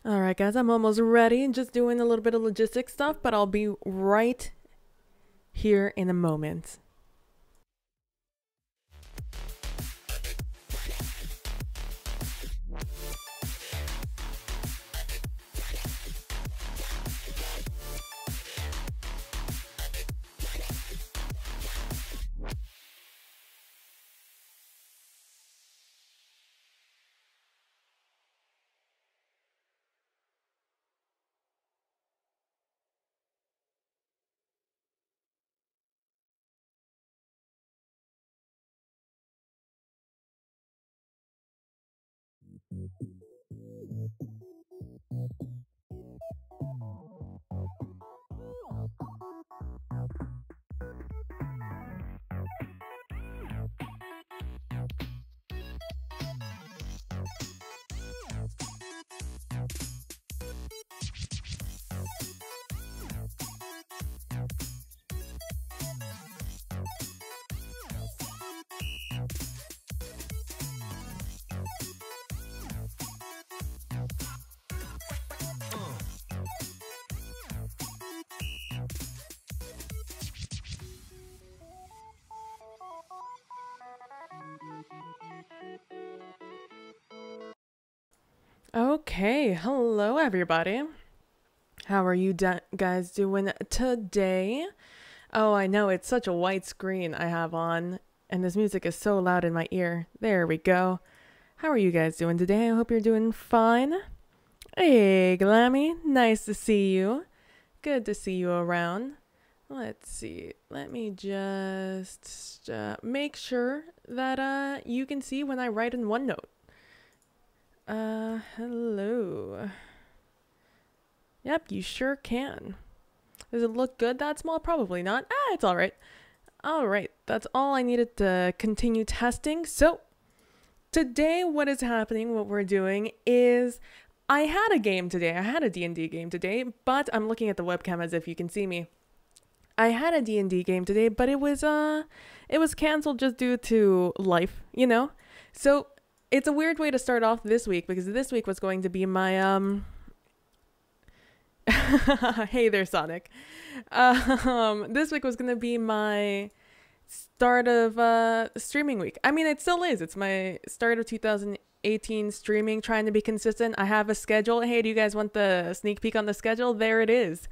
Alright guys, I'm almost ready. Just doing a little bit of logistic stuff, but I'll be right here in a moment. Okay, hello everybody. How are you guys doing today? Oh, I know, it's such a white screen I have on, and this music is so loud in my ear. There we go. How are you guys doing today? I hope you're doing fine. Hey, Glammy, nice to see you. Good to see you around. Let's see. Let me just make sure that you can see when I write in OneNote. Hello. Yep, you sure can. Does it look good that small? Probably not. It's alright. Alright, that's all I needed to continue testing. So, today what is happening, what we're doing is, I had a game today. I had a D&D game today, but I'm looking at the webcam as if you can see me. I had a D&D game today, but it was canceled just due to life, you know? So, it's a weird way to start off this week, because this week was going to be my, hey there, Sonic. This week was going to be my start of, streaming week. I mean, it still is. It's my start of 2018 streaming, trying to be consistent. I have a schedule. Hey, do you guys want the sneak peek on the schedule? There it is.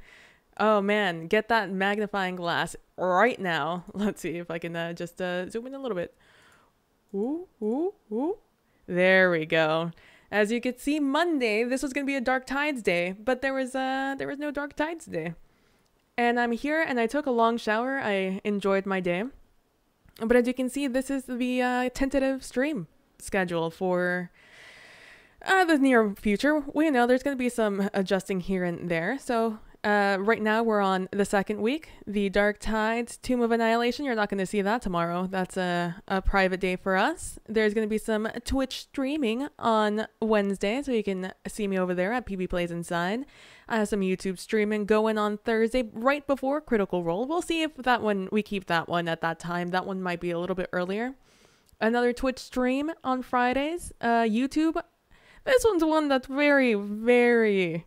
Oh man, get that magnifying glass right now. Let's see if I can, just, zoom in a little bit. Ooh, ooh, ooh. There we go. As you can see, Monday, this was going to be a Dark Tides day, but there was no Dark Tides day. And I'm here and I took a long shower. I enjoyed my day. But as you can see, this is the tentative stream schedule for the near future. We know there's going to be some adjusting here and there. So right now we're on the second week, the Dark Tides Tomb of Annihilation. You're not going to see that tomorrow. That's a private day for us. There's going to be some Twitch streaming on Wednesday, so you can see me over there at PB Plays Inside. I have some YouTube streaming going on Thursday, right before Critical Role. We'll see if that one, we keep that one at that time. That one might be a little bit earlier. Another Twitch stream on Fridays. YouTube. This one's one that's very, very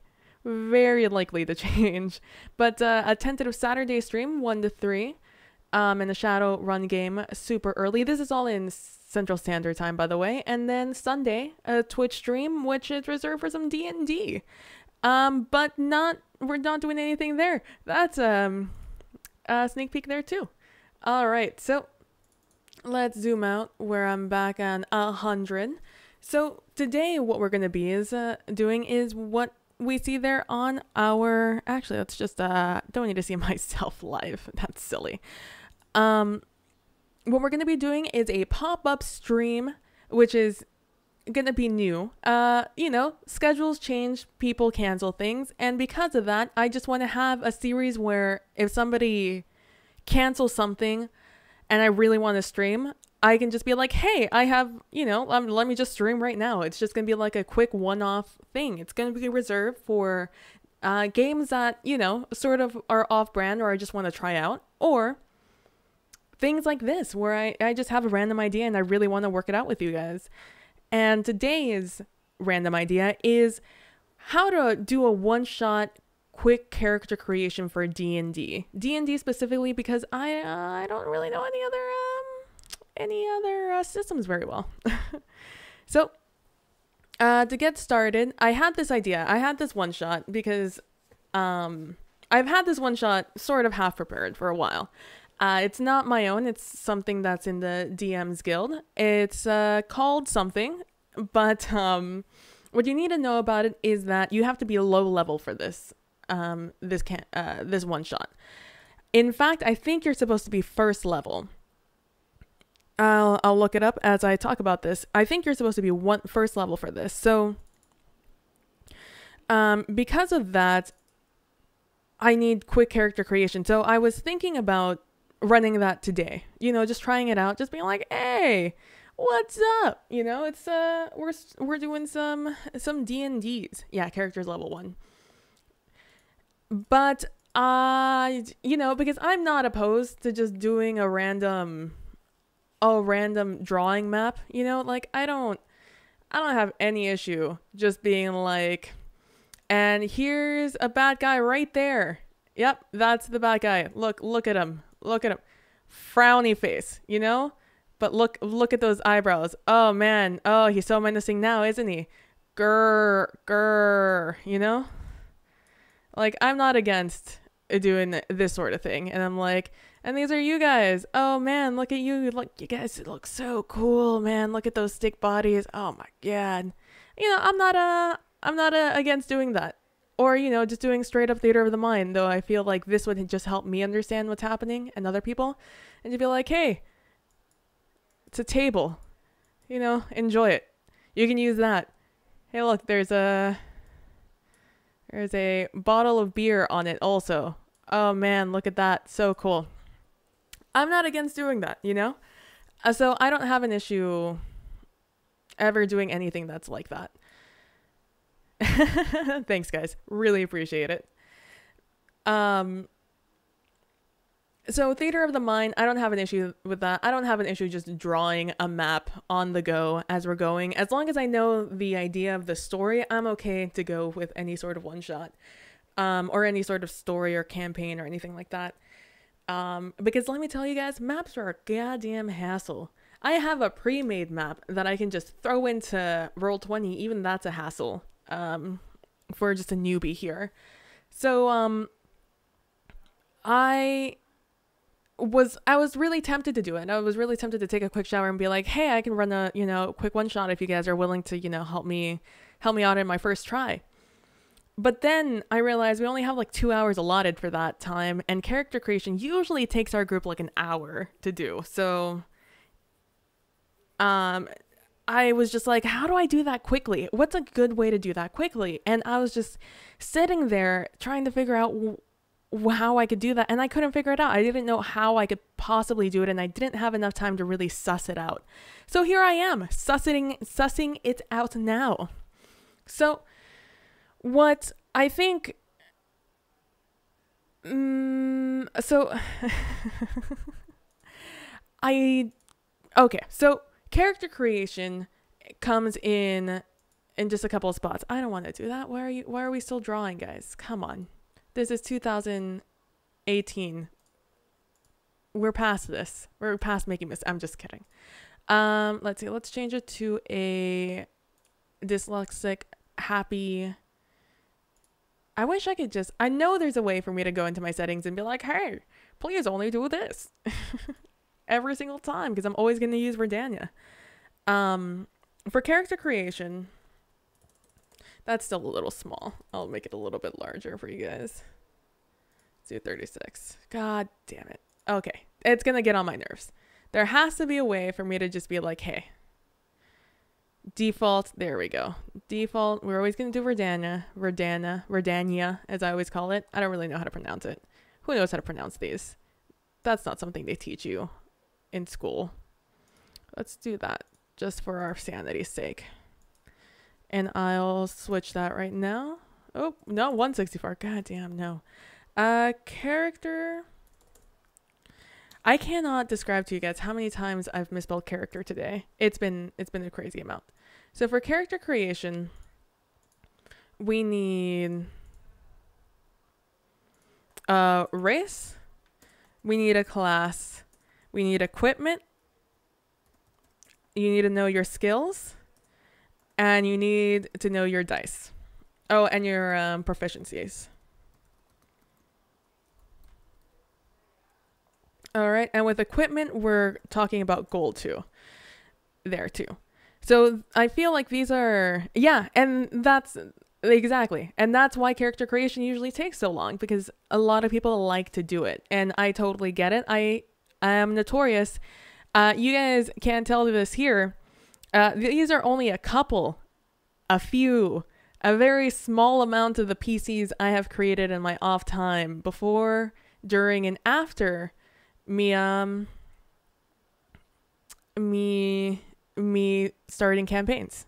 likely to change, but a tentative Saturday stream 1 to 3 and a shadow run game super early. This is all in Central Standard Time, by the way. And then Sunday, a Twitch stream which is reserved for some D&D, but we're not doing anything there. That's a sneak peek there too. All right, so let's zoom out where I'm back on 100. So today what we're going to be doing is what we see there on our, actually, let's just, don't need to see myself live. That's silly. What we're going to be doing is a pop-up stream, which is going to be new. You know, schedules change, people cancel things. And because of that, I just want to have a series where if somebody cancels something and I really want to stream, I can just be like, hey, I have, you know, let me just stream right now. It's just going to be like a quick one-off thing. It's going to be reserved for games that, you know, sort of are off-brand or I just want to try out. Or things like this, where I just have a random idea and I really want to work it out with you guys. And today's random idea is how to do a one-shot quick character creation for D&D. D&D specifically because I don't really know any other systems very well. So to get started, I had this idea. I had this one shot because I've had this one shot sort of half prepared for a while. It's not my own. It's something that's in the DM's guild. It's called something, but what you need to know about it is that you have to be low level for this this one shot. In fact, I think you're supposed to be first level. I'll look it up as I talk about this. I think you're supposed to be first level for this. So because of that, I need quick character creation. So I was thinking about running that today, you know, just trying it out, just being like, hey, what's up? You know, it's we're doing some D&Ds. Yeah, characters level 1. But you know, because I'm not opposed to just doing a random drawing map, you know, like I don't have any issue just being like, and here's a bad guy right there. Yep, that's the bad guy. Look at him. Look at him. Frowny face, you know? But look at those eyebrows. Oh man. Oh, he's so menacing now, isn't he? Grr, you know? Like, I'm not against doing this sort of thing. And I'm like, and these are you guys. Oh man, look at you. Look, you guys look so cool, man. Look at those stick bodies. Oh my god. You know, I'm not against doing that. Or, you know, just doing straight up theater of the mind, though I feel like this would just help me understand what's happening and other people. And to be like, hey, it's a table. You know, enjoy it. You can use that. Hey, look, there's a bottle of beer on it also. Oh man, look at that. So cool. I'm not against doing that, you know? So I don't have an issue ever doing anything that's like that. Thanks, guys. Really appreciate it. So theater of the mind, I don't have an issue with that. I don't have an issue just drawing a map on the go as we're going. As long as I know the idea of the story, I'm okay to go with any sort of one shot, or any sort of story or campaign or anything like that. Because let me tell you guys, maps are a goddamn hassle. I have a pre-made map that I can just throw into Roll20. Even that's a hassle. For just a newbie here. So, I was really tempted to do it. I was really tempted to take a quick shower and be like, hey, I can run a, you know, quick one shot if you guys are willing to, you know, help me out in my first try. But then I realized we only have like 2 hours allotted for that time, and character creation usually takes our group like an hour to do. So, I was just like, how do I do that quickly? What's a good way to do that quickly? And I was just sitting there trying to figure out how I could do that. And I couldn't figure it out. I didn't know how I could possibly do it. And I didn't have enough time to really suss it out. So here I am, sussing it out now. So what I think... Okay, so... character creation comes in just a couple of spots. I don't want to do that. Why are we still drawing, guys? Come on. This is 2018. We're past this. We're past making this. I'm just kidding. Let's see. Let's change it to a dyslexic, happy. I wish I could just, I know there's a way for me to go into my settings and be like, hey, please only do this. Every single time, because I'm always going to use Verdania. For character creation, that's still a little small. I'll make it a little bit larger for you guys. Let's do 36. God damn it. Okay, it's going to get on my nerves. There has to be a way for me to just be like, hey, default, there we go. Default, we're always going to do Verdania, as I always call it. I don't really know how to pronounce it. Who knows how to pronounce these? That's not something they teach you in school. Let's do that just for our sanity's sake. And I'll switch that right now. Oh, no, 164. God damn, no. Character. I cannot describe to you guys how many times I've misspelled character today. It's been a crazy amount. So for character creation, we need a race, we need a class, we need equipment, you need to know your skills, and you need to know your dice. Oh, and your proficiencies. All right, and with equipment, we're talking about gold too. There too. So I feel like these are, yeah, and that's exactly. And that's why character creation usually takes so long, because a lot of people like to do it. And I totally get it. I am notorious. You guys can't tell this here. These are only a very small amount of the PCs I have created in my off time before, during, and after me starting campaigns.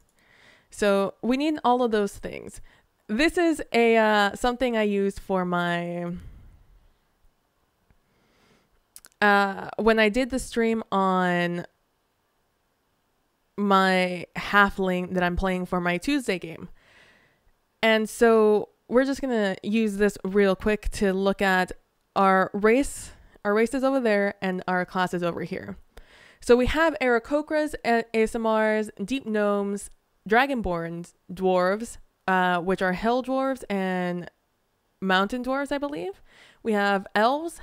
So we need all of those things. This is a something I used for my when I did the stream on my halfling that I'm playing for my Tuesday game. And so we're just gonna use this real quick to look at our race. Our race is over there and our class is over here. So we have Aarakocras, ASMRs, Deep Gnomes, Dragonborns, Dwarves, which are Hell Dwarves and Mountain Dwarves, I believe. We have Elves,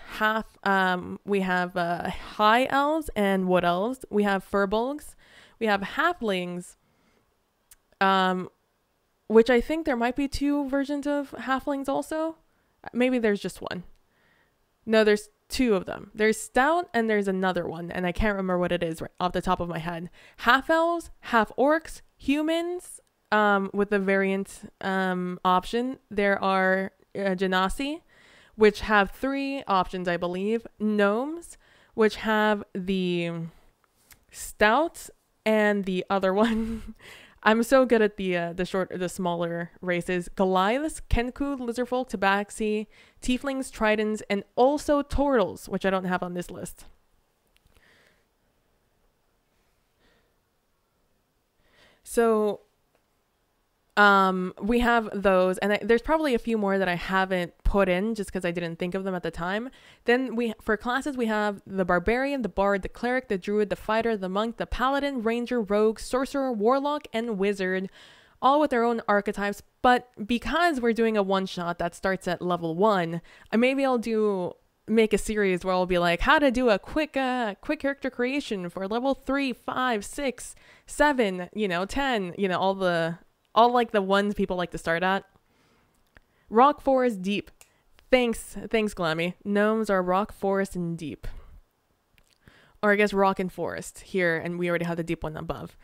we have High Elves and Wood Elves. We have Furbolgs. We have Halflings, which I think there might be 2 versions of Halflings also. Maybe there's just one. No, there's 2 of them. There's Stout and there's another one, and I can't remember what it is right off the top of my head. Half elves, half orcs, humans, with the variant option. There are Genasi, which have 3 options, I believe. Gnomes, which have the Stout and the other one. I'm so good at the smaller races. Goliaths, Kenku, Lizardfolk, Tabaxi, Tieflings, Tritons, and also Turtles, which I don't have on this list. So we have those, and there's probably a few more that I haven't put in just because I didn't think of them at the time. Then for classes, we have the Barbarian, the Bard, the Cleric, the Druid, the Fighter, the Monk, the Paladin, Ranger, Rogue, Sorcerer, Warlock, and Wizard, all with their own archetypes. But because we're doing a one-shot that starts at level 1, maybe I'll make a series where I'll be like, how to do a quick character creation for level 3, 5, 6, 7, 10, all like the ones people like to start at. Rock, forest, deep. Thanks, Glammy. Gnomes are rock, forest, and deep. Or I guess rock and forest here, and we already have the deep one above.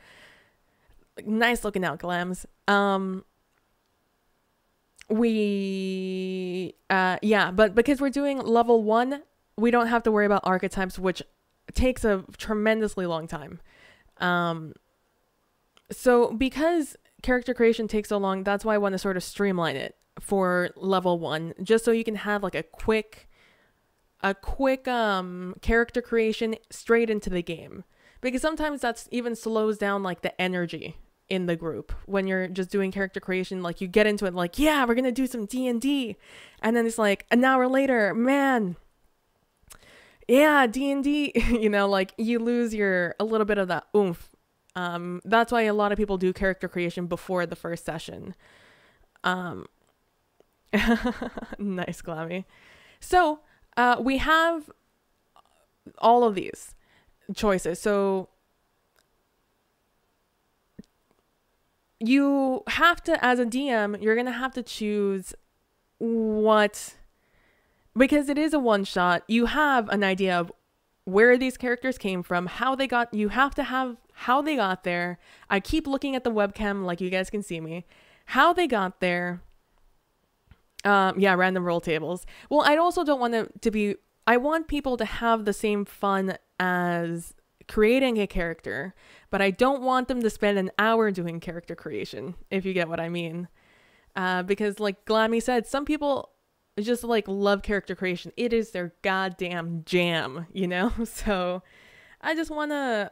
Nice looking out, Glams. But because we're doing level 1, we don't have to worry about archetypes, which takes a tremendously long time. So because character creation takes so long, that's why I want to sort of streamline it for level 1, just so you can have like a quick character creation straight into the game, because sometimes that's even slows down like the energy in the group when you're just doing character creation. Like you get into it like, yeah, we're gonna do some D&D, and then it's like an hour later, man, yeah, D&D, like you lose a little bit of that oomph. That's why a lot of people do character creation before the first session. Nice, Glammy. So, we have all of these choices. So you have to, as a DM, you're going to have to choose because it is a one shot, you have an idea of where these characters came from, how they got there. I keep looking at the webcam like you guys can see me. How they got there. Random roll tables. Well, I also don't want it to be, I want people to have the same fun as creating a character, but I don't want them to spend an hour doing character creation, if you get what I mean. Because like Glammy said, some people just like love character creation. It is their goddamn jam, So I want to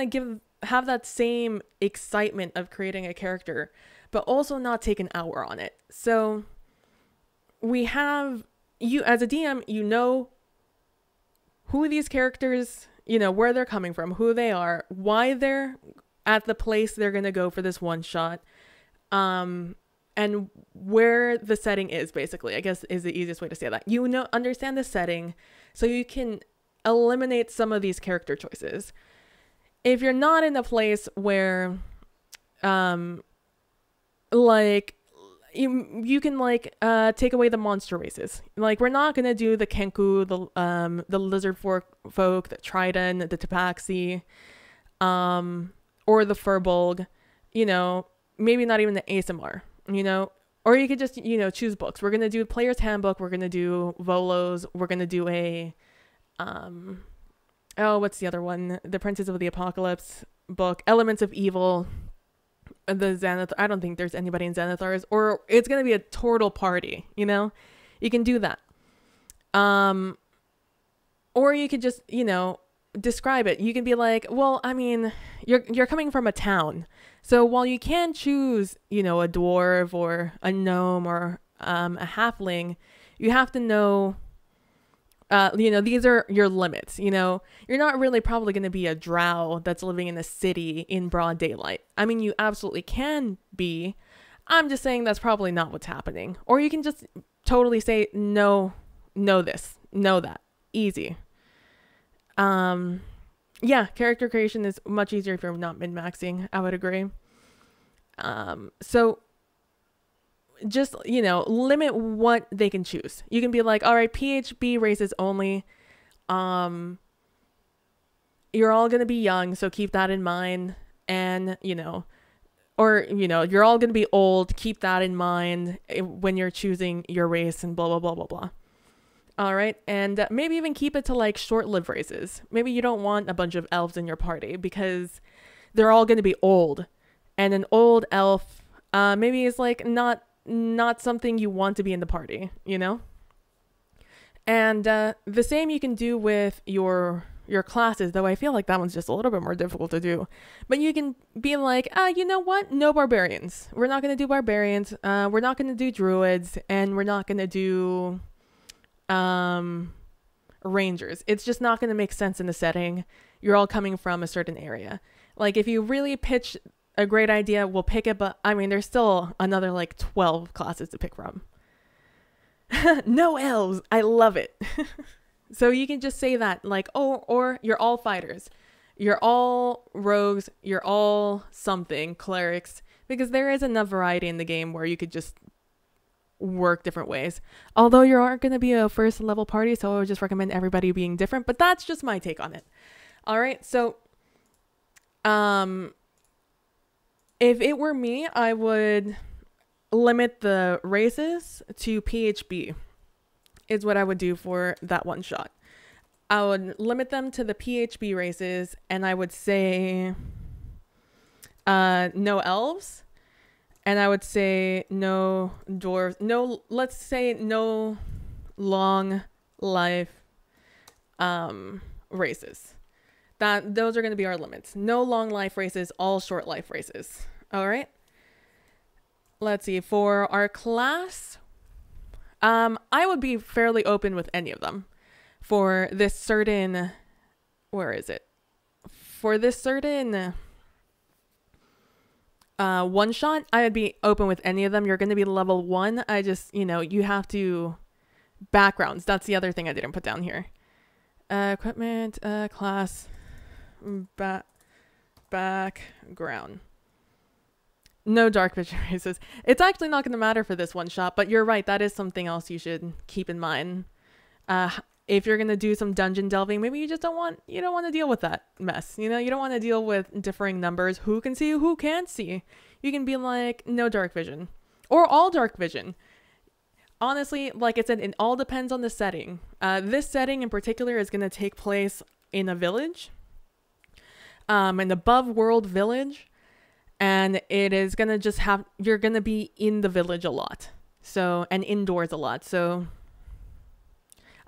give have that same excitement of creating a character, but also not take an hour on it. So we have, you as a DM, you know who these characters, you know, where they're coming from, who they are, why they're at the place they're going to go for this one shot, and where the setting is, basically, I guess is the easiest way to say that. You know, understand the setting so you can eliminate some of these character choices. If you're not in a place where, like, you can like take away the monster races. Like, we're not gonna do the Kenku, the lizard folk, the Trident, the Tabaxi, or the Furbolg. You know, maybe not even the ASMR. You know, or you could just, you know, choose books. We're gonna do Player's Handbook. We're gonna do Volos. We're gonna do a what's the other one? The Princess of the Apocalypse book, Elements of Evil. The Xanathar, I don't think there's anybody in Xanathars, or it's going to be a total party, you know? You can do that. Or you could just, you know, describe it. You can be like, well, I mean, you're coming from a town. So while you can choose, you know, a dwarf or a gnome or a halfling, you have to know, you know, these are your limits. You know, you're not really probably going to be a drow that's living in a city in broad daylight. I mean, you absolutely can be. I'm just saying that's probably not what's happening. Or you can just totally say, no, know this, know that. Easy. Yeah, character creation is much easier if you're not min-maxing. I would agree. So just, you know, limit what they can choose. You can be like, all right, PHB races only. You're all going to be young, so keep that in mind. And, you know, or, you know, you're all going to be old. Keep that in mind when you're choosing your race and blah, blah, blah, blah, blah. All right. And maybe even keep it to like short-lived races. Maybe you don't want a bunch of elves in your party because they're all going to be old. And an old elf maybe is like not something you want to be in the party, you know? And the same you can do with your classes, though I feel like that one's just a little bit more difficult to do. But you can be like, you know what? No barbarians. We're not going to do barbarians. We're not going to do druids. And we're not going to do rangers. It's just not going to make sense in the setting. You're all coming from a certain area. Like, if you really pitch a great idea, we'll pick it, but I mean, there's still another like 12 classes to pick from. No elves. I love it. So you can just say that, like, oh, or you're all fighters. You're all rogues. You're all something, clerics, because there is enough variety in the game where you could just work different ways. Although you aren't going to be a first level party, so I would just recommend everybody being different, but that's just my take on it. All right. So, if it were me, I would limit the races to PHB is what I would do for that one shot. I would limit them to the PHB races, and I would say no elves, and I would say no dwarves, no, let's say no long life races. Those are going to be our limits. No long life races, all short life races. All right. Let's see. For our class, I would be fairly open with any of them. For this certain, where is it? For this certain one shot, I would be open with any of them. You're going to be level 1. I just, you know, you have to backgrounds. That's the other thing I didn't put down here. Equipment, class. Background. No dark vision races. It's actually not going to matter for this one shot, but you're right. That is something else you should keep in mind. If you're going to do some dungeon delving, maybe you don't want to deal with that mess. You know, you don't want to deal with differing numbers. Who can see, who can't see? You can be like, no dark vision or all dark vision. Honestly, like I said, it all depends on the setting. This setting in particular is going to take place in a village. An above world village, and it is gonna just you're gonna be in the village a lot, so, and indoors a lot. So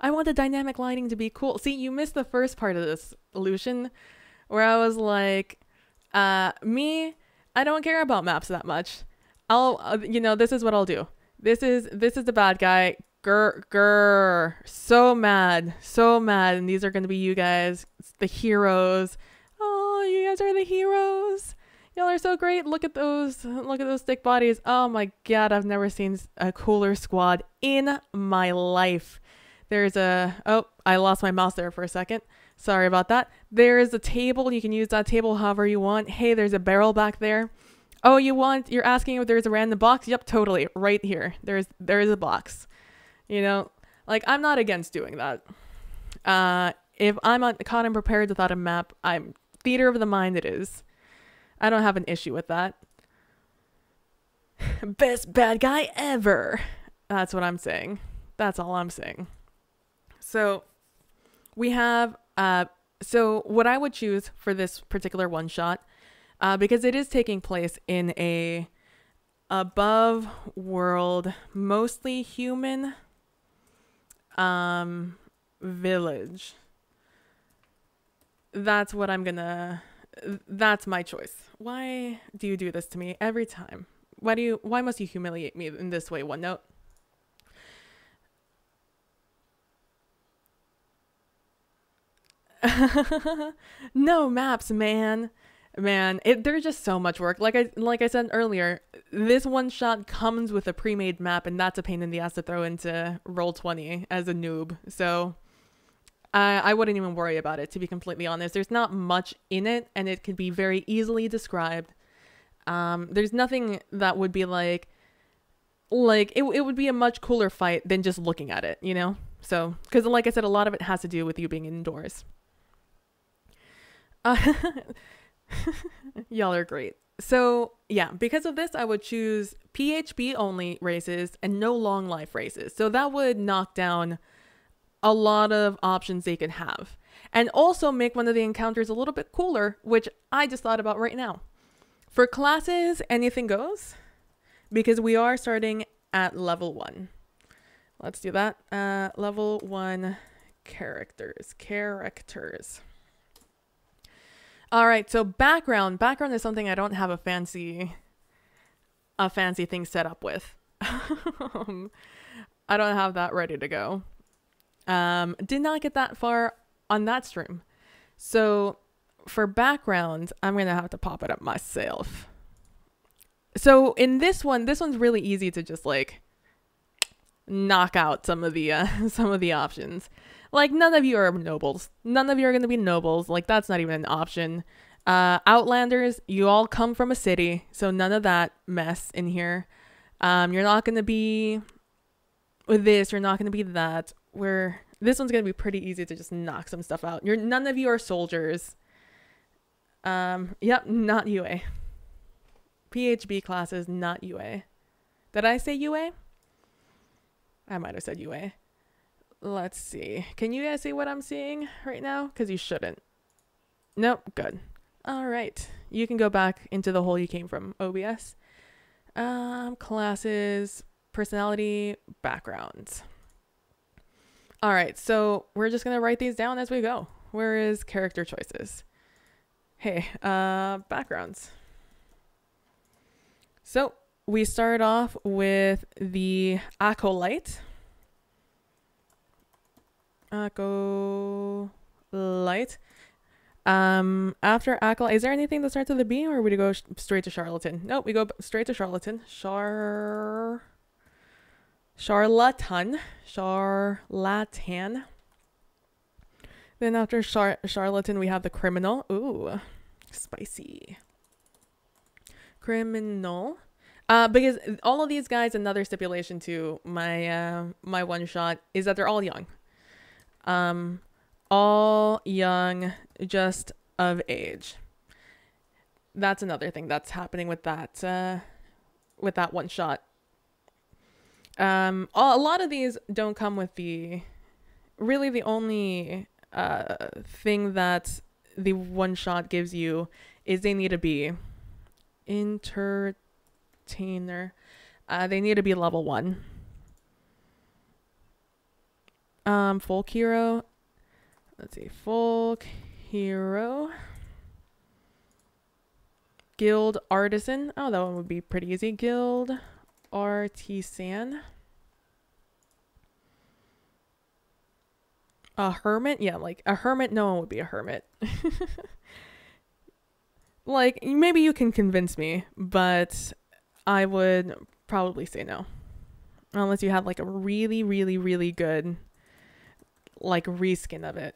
I want the dynamic lighting to be cool. See, you missed the first part of this, Lucian, where I was like, Me, I don't care about maps that much. I'll, this is what I'll do. This is the bad guy. Grr. So mad. So mad. And these are going to be you guys, the heroes. Oh, you guys are the heroes. Y'all are so great. Look at those thick bodies. Oh my god, I've never seen a cooler squad in my life. There's oh, I lost my mouse there for a second. Sorry about that. There is a table. You can use that table however you want. Hey, there's a barrel back there. Oh, you're asking if there's a random box? Yep, totally. Right here. There is a box. Like, I'm not against doing that. If I'm caught unprepared without a map, I'm theater of the mind it is. I don't have an issue with that. Best bad guy ever. That's what I'm saying. That's all I'm saying. So we have, so what I would choose for this particular one shot, because it is taking place in a above world, mostly human, village. That's what that's my choice. Why do you do this to me every time? Why must you humiliate me in this way, OneNote? No maps, man. There's just so much work. Like I said earlier, this one shot comes with a pre-made map, and that's a pain in the ass to throw into Roll20 as a noob. So I wouldn't even worry about it, to be completely honest. There's not much in it, and it can be very easily described. There's nothing that would be like it would be a much cooler fight than just looking at it, So, because like I said, a lot of it has to do with you being indoors. Y'all are great. So yeah, because of this, I would choose PHB only races and no long life races. So that would knock down a lot of options they could have, and also make one of the encounters a little bit cooler, which I just thought about right now. For classes, anything goes, because we are starting at level 1. Let's do that. Level 1 characters. All right, so background is something I don't have a fancy thing set up with. I don't have that ready to go. Did not get that far on that stream. So for background, I'm going to have to pop it up myself. So in this one's really easy to just like knock out some of the options. Like, none of you are nobles. None of you are going to be nobles. Like, that's not even an option. Outlanders, you all come from a city, so none of that mess in here. You're not going to be with this. You're not going to be that. This one's going to be pretty easy to just knock some stuff out. None of you are soldiers. Yep, not UA. PHB classes, not UA. Did I say UA? I might have said UA. Let's see. Can you guys see what I'm seeing right now? Because you shouldn't. Nope. Good. All right. You can go back into the hole you came from, OBS. Classes, personality, backgrounds. All right. So we're just going to write these down as we go. Where is character choices? Hey, backgrounds. So we start off with the acolyte. Acolyte. After acolyte, is there anything that starts with a B, or would we go straight to charlatan? Nope, we go straight to charlatan. Charlatan. Then after charlatan, we have the criminal. Ooh, spicy. Criminal. Because all of these guys, another stipulation to my my one shot is that they're all young. All young, just of age. That's another thing that's happening with that one shot. A lot of these don't come with the only thing that the one shot gives you is they need to be entertainer. They need to be level 1. Folk hero. Let's see, folk hero. Guild artisan. Oh, that one would be pretty easy. Guild artisan. A hermit? Yeah, like a hermit. No one would be a hermit. Like, maybe you can convince me, but I would probably say no. Unless you have like a really, really, really good like reskin of it.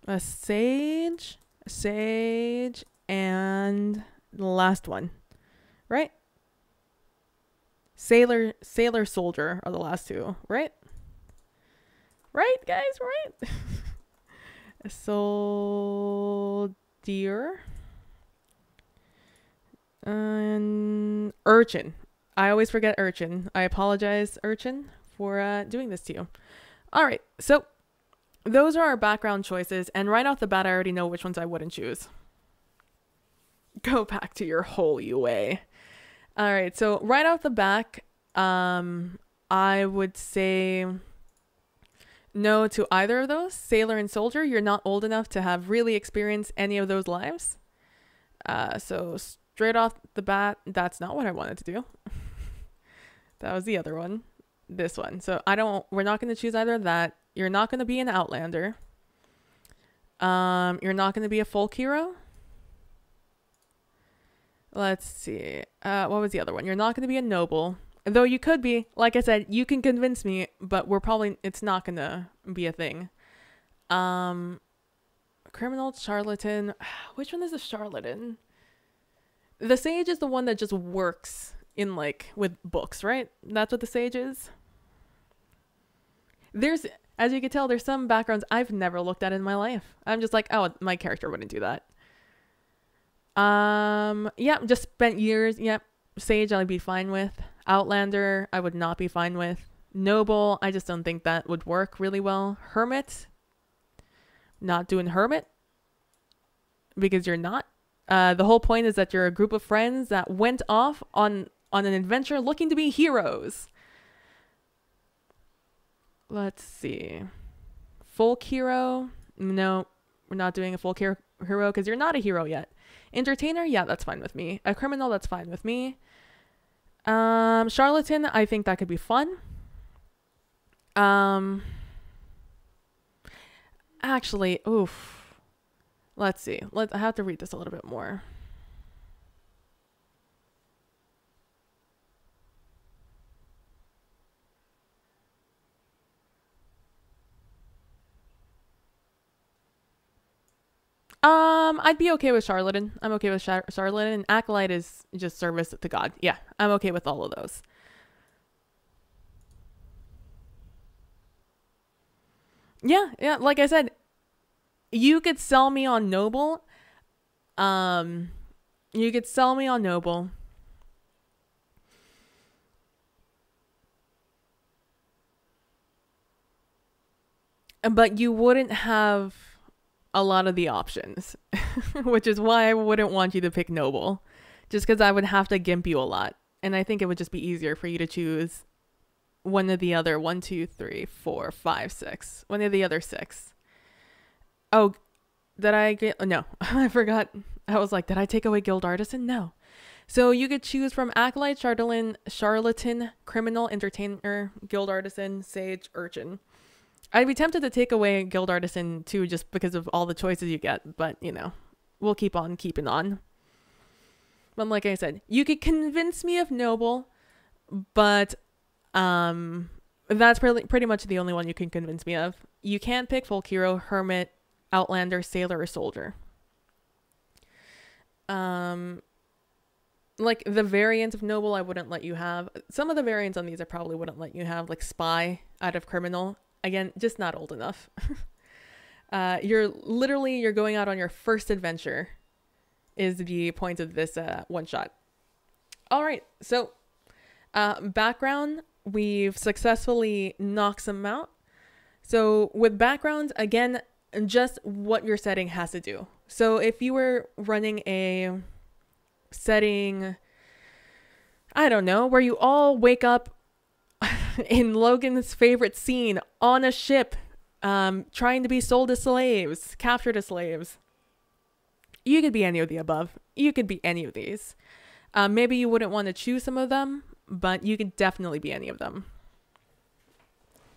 A sage, and the last one, right? Sailor, soldier are the last two, right? Right, guys, right? A soldier and urchin. I always forget urchin. I apologize, urchin, for doing this to you. All right, so those are our background choices, and right off the bat, I already know which ones I wouldn't choose. Go back to your hole, you way. All right, so right off the back, I would say no to either of those. Sailor and soldier, you're not old enough to have really experienced any of those lives. So straight off the bat, that's not what I wanted to do. That was the other one. This one. So we're not going to choose either of that. You're not going to be an outlander. You're not going to be a folk hero. Let's see. What was the other one? You're not going to be a noble. Though you could be. Like I said, you can convince me, but it's not going to be a thing. Criminal, charlatan. Which one is a charlatan? The sage is the one that just works in like with books, right? That's what the sage is. As you can tell, there's some backgrounds I've never looked at in my life. I'm just like, oh, my character wouldn't do that. Yeah, just spent years. Yep. Sage, I'd be fine with. Outlander, I would not be fine with. Noble, I just don't think that would work really well. Hermit, not doing hermit because you're not. The whole point is that you're a group of friends that went off on an adventure looking to be heroes. Let's see. Folk hero. No, we're not doing a folk hero because you're not a hero yet. Entertainer. Yeah, that's fine with me. A criminal. That's fine with me. Charlatan. I think that could be fun. Actually, oof. Let's see. I have to read this a little bit more. I'd be okay with charlatan. I'm okay with charlatan. And acolyte is just service to God. Yeah, I'm okay with all of those. Yeah, like I said, you could sell me on noble. You could sell me on noble. But you wouldn't have a lot of the options, which is why I wouldn't want you to pick noble, just because I would have to gimp you a lot. And I think it would just be easier for you to choose one of the other 1, 2, 3, 4, 5, 6. One of the other 6. Oh, did I get... No, I forgot. I was like, did I take away guild artisan? No. So you could choose from acolyte, charlatan, criminal, entertainer, guild artisan, sage, urchin. I'd be tempted to take away guild artisan too, just because of all the choices you get. But, we'll keep on keeping on. But like I said, you could convince me of noble, but that's pretty much the only one you can convince me of. You can't pick folk hero, hermit, outlander, sailor, or soldier. Like the variant of noble, I wouldn't let you have. Some of the variants on these I probably wouldn't let you have, like spy out of criminal. Again, just not old enough. You're going out on your first adventure is the point of this one shot. All right, so background, we've successfully knocked some out. So with background, again, just what your setting has to do. So if you were running a setting, I don't know, where you all wake up in Logan's favorite scene on a ship, trying to be sold as slaves, captured as slaves. You could be any of the above. You could be any of these. Maybe you wouldn't want to choose some of them, but you could definitely be any of them.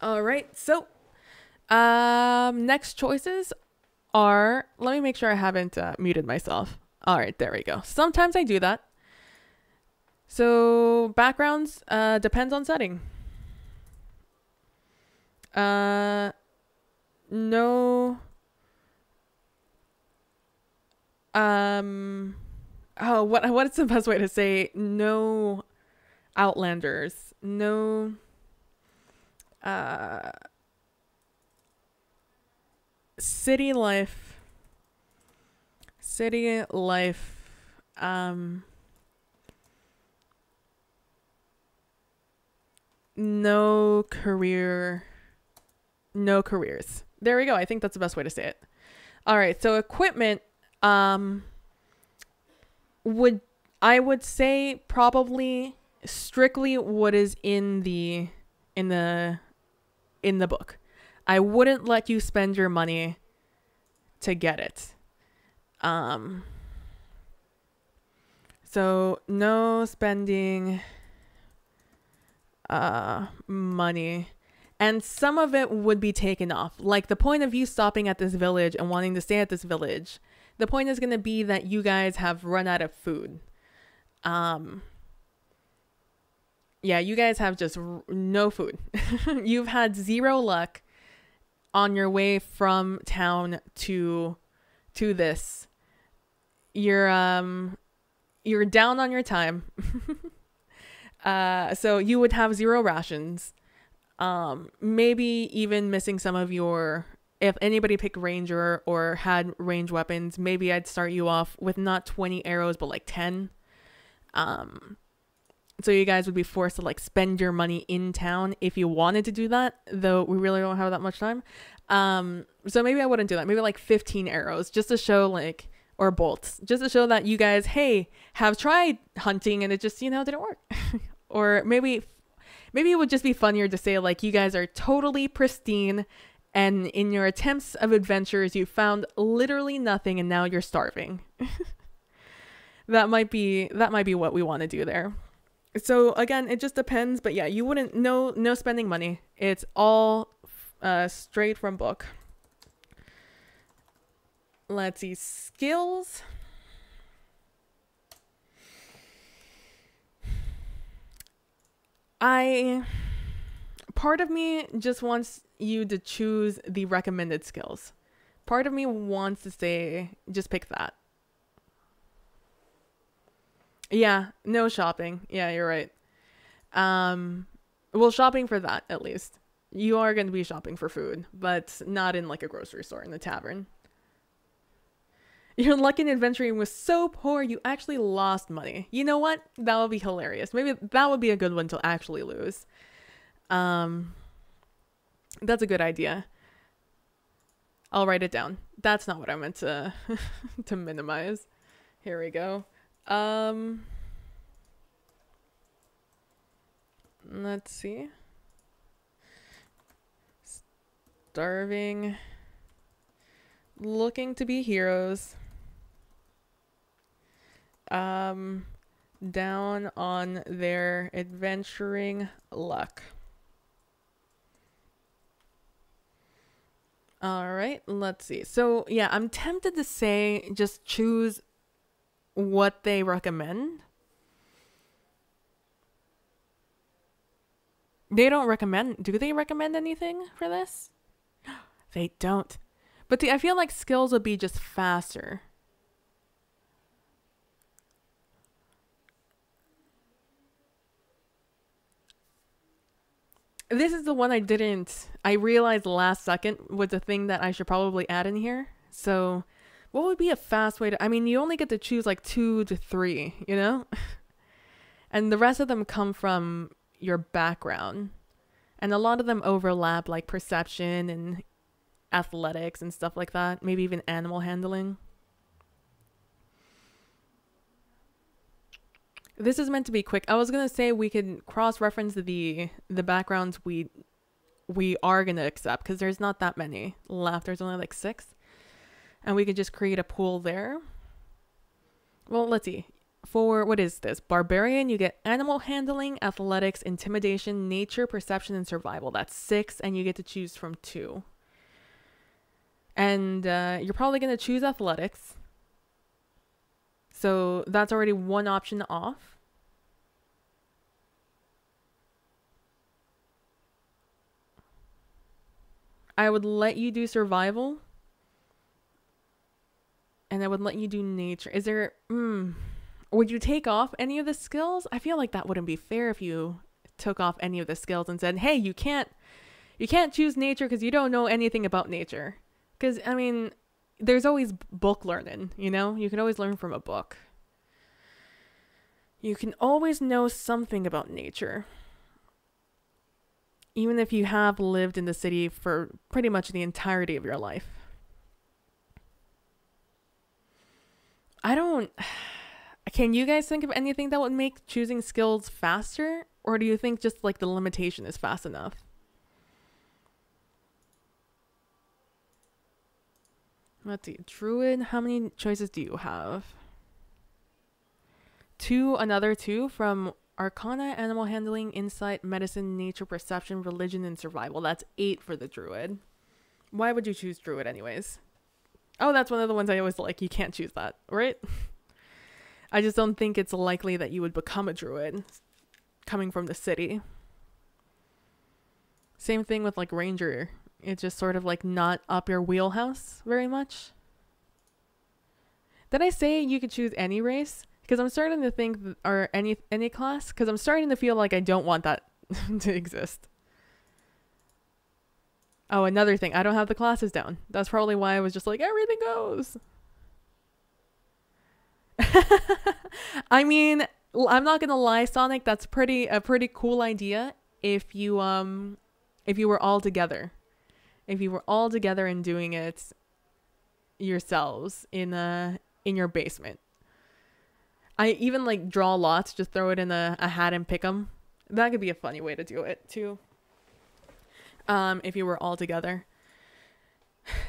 All right, so next choices are, let me make sure I haven't muted myself. All right, there we go. Sometimes I do that. So backgrounds depends on setting. No. Oh, what is the best way to say no Outlanders? No. City life. No career. No careers. There we go. I think that's the best way to say it. All right. So equipment, I would say probably strictly what is in the book. I wouldn't let you spend your money to get it. So no spending money. And some of it would be taken off. Like the point of you stopping at this village and wanting to stay at this village, the point is going to be that you guys have run out of food. Yeah, you guys have just no food. You've had zero luck on your way from town to this. You're down on your time. So you would have zero rations. Maybe even missing some of your, if anybody picked ranger or had range weapons, maybe I'd start you off with not 20 arrows, but like 10. So you guys would be forced to like spend your money in town if you wanted to do that, though we really don't have that much time. So maybe I wouldn't do that. Maybe like 15 arrows just to show like, or bolts, just to show that you guys, hey, have tried hunting and it just, didn't work. Or maybe it would just be funnier to say like you guys are totally pristine and in your attempts of adventures you found literally nothing and now you're starving. That might be what we want to do there. So again, it just depends, but yeah, you wouldn't, no spending money. It's all straight from book. Let's see, skills. Part of me just wants you to choose the recommended skills. Part of me wants to say, just pick that. Yeah, no shopping. Yeah, you're right. Well, shopping for that, at least. You are going to be shopping for food, but not in like a grocery store, in the tavern. Your luck in adventuring was so poor, you actually lost money. You know what? That would be hilarious. Maybe that would be a good one to actually lose. That's a good idea. I'll write it down. That's not what I meant to to minimize. Here we go. Let's see. Starving. Looking to be heroes. Down on their adventuring luck. All right, let's see. So yeah, I'm tempted to say just choose what they recommend. They don't recommend, do they recommend anything for this? They don't. But I feel like skills would be just faster. This is the one I realized last second was the thing that I should probably add in here. So what would be a fast way to, you only get to choose like 2 to 3, And the rest of them come from your background. And a lot of them overlap like perception and athletics and stuff like that. Maybe even animal handling. This is meant to be quick. I was going to say we could cross-reference the backgrounds we are going to accept because there's not that many left. There's only like 6. And we could just create a pool there. Well, let's see. For what is this? Barbarian, you get animal handling, athletics, intimidation, nature, perception, and survival. That's 6, and you get to choose from 2. And you're probably going to choose athletics. So that's already one option off. I would let you do survival. And I would let you do nature. Is there... Would you take off any of the skills? I feel like that wouldn't be fair if you took off any of the skills and said, hey, you can't choose nature because you don't know anything about nature. Because, I mean, there's always book learning, you know? You can always learn from a book. You can always know something about nature. Even if you have lived in the city for pretty much the entirety of your life. Can you guys think of anything that would make choosing skills faster? Or do you think just like the limitation is fast enough? Let's see. Druid, how many choices do you have? 2, another 2 from Arcana, Animal Handling, Insight, Medicine, Nature, Perception, Religion, and Survival. That's 8 for the Druid. Why would you choose Druid anyways? Oh, that's one of the ones I always like. You can't choose that, right? I just don't think it's likely that you would become a Druid coming from the city. Same thing with like Ranger. It's just sort of like not up your wheelhouse very much. Did I say you could choose any race? Because I'm starting to think, or any class, because I'm starting to feel like I don't want that to exist. Oh, another thing, I don't have the classes down. That's probably why I was just like, everything goes. I mean, I'm not gonna lie, Sonic, that's a pretty cool idea if you were all together. If you were all together and doing it yourselves in your basement. I even like draw lots, just throw it in a hat and pick them. That could be a funny way to do it too. If you were all together.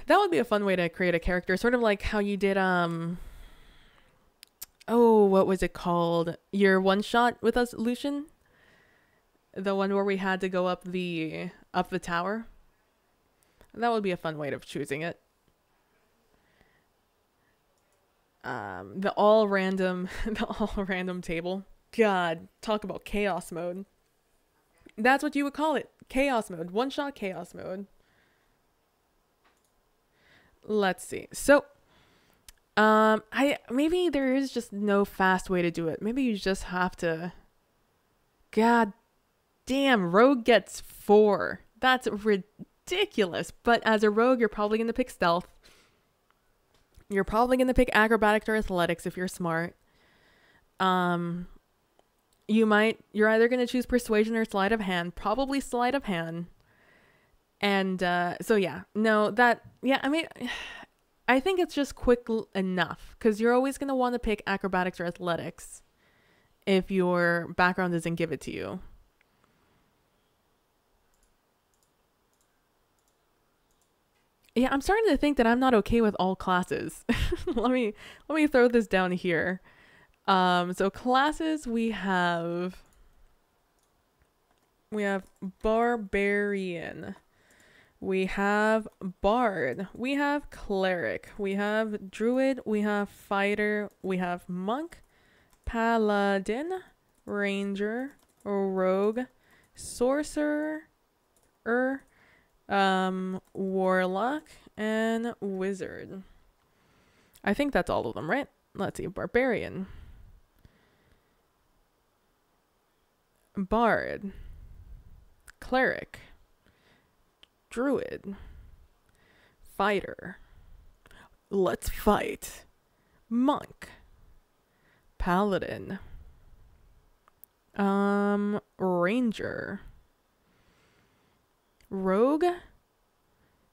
That would be a fun way to create a character. Sort of like how you did, oh, what was it called? Your one shot with us, Lucian? The one where we had to go up the tower. That would be a fun way of choosing it. The all random table. God, talk about chaos mode. That's what you would call it. Chaos mode. One shot chaos mode. Let's see. So, maybe there is just no fast way to do it. Maybe you just have to. God damn, rogue gets 4. That's ridiculous. But as a rogue, you're probably going to pick stealth. You're probably going to pick acrobatics or athletics if you're smart. You're either going to choose persuasion or sleight of hand. Probably sleight of hand. And so yeah, I mean, I think it's just quick enough because you're always going to want to pick acrobatics or athletics if your background doesn't give it to you. Yeah, I'm starting to think that I'm not okay with all classes. let me throw this down here. So classes, we have barbarian, we have bard, we have cleric, we have druid, we have fighter, we have monk, paladin, ranger, rogue, sorcerer, warlock, and wizard. I think that's all of them, right? Let's see. Barbarian, bard, cleric, druid, fighter, let's fight, monk, paladin, ranger, rogue,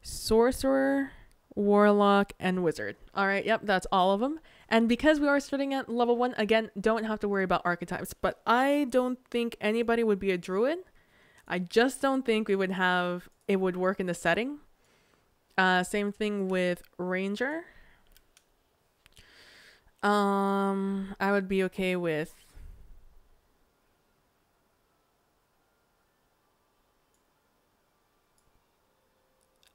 sorcerer, warlock, and wizard. All right, yep, that's all of them. And because we are starting at level 1, again, don't have to worry about archetypes, but I don't think anybody would be a druid. I just don't think it would work in the setting. Same thing with ranger. I would be okay with,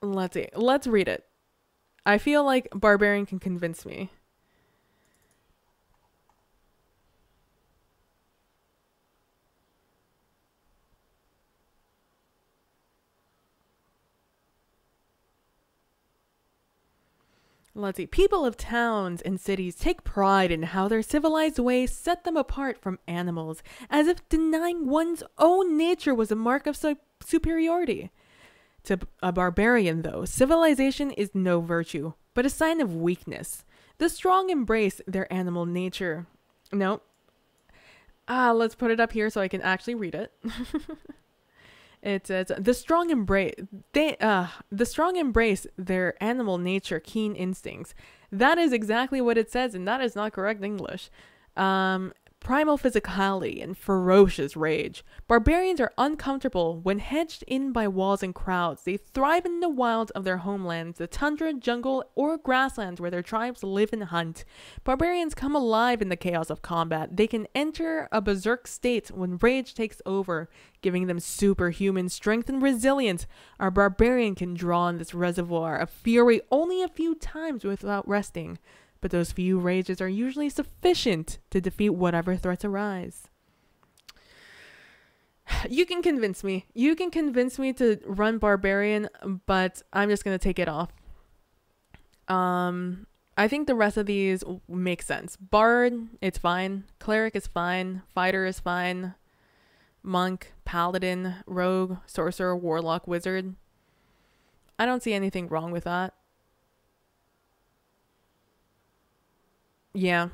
let's see. Let's read it. I feel like barbarian can convince me. Let's see. People of towns and cities take pride in how their civilized ways set them apart from animals, as if denying one's own nature was a mark of superiority. To a barbarian, though, civilization is no virtue, but a sign of weakness. The strong embrace their animal nature. No. Let's put it up here so I can actually read it. It says the strong embrace their animal nature, keen instincts. That is exactly what it says, and that is not correct English. Primal physicality and ferocious rage. Barbarians are uncomfortable when hedged in by walls and crowds. They thrive in the wilds of their homelands, the tundra, jungle, or grasslands where their tribes live and hunt. Barbarians come alive in the chaos of combat. They can enter a berserk state when rage takes over, giving them superhuman strength and resilience. Our barbarian can draw on this reservoir of fury only a few times without resting. But those few rages are usually sufficient to defeat whatever threats arise. You can convince me. You can convince me to run barbarian, but I'm just going to take it off. I think the rest of these make sense. Bard, it's fine. Cleric is fine. Fighter is fine. Monk, paladin, rogue, sorcerer, warlock, wizard. I don't see anything wrong with that. Yeah,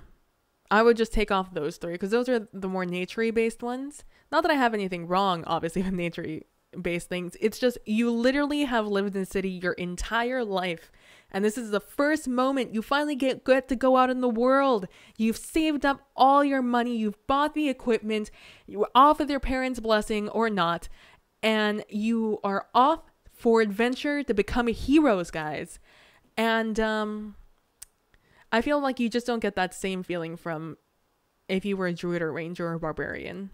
I would just take off those three because those are the more nature-y based ones. Not that I have anything wrong, obviously, with nature-y based things. It's just you literally have lived in the city your entire life. And this is the first moment you finally get to go out in the world. You've saved up all your money. You've bought the equipment. You were off with your parents' blessing or not. And you are off for adventure to become heroes, guys. And, I feel like you just don't get that same feeling from if you were a druid or ranger or barbarian.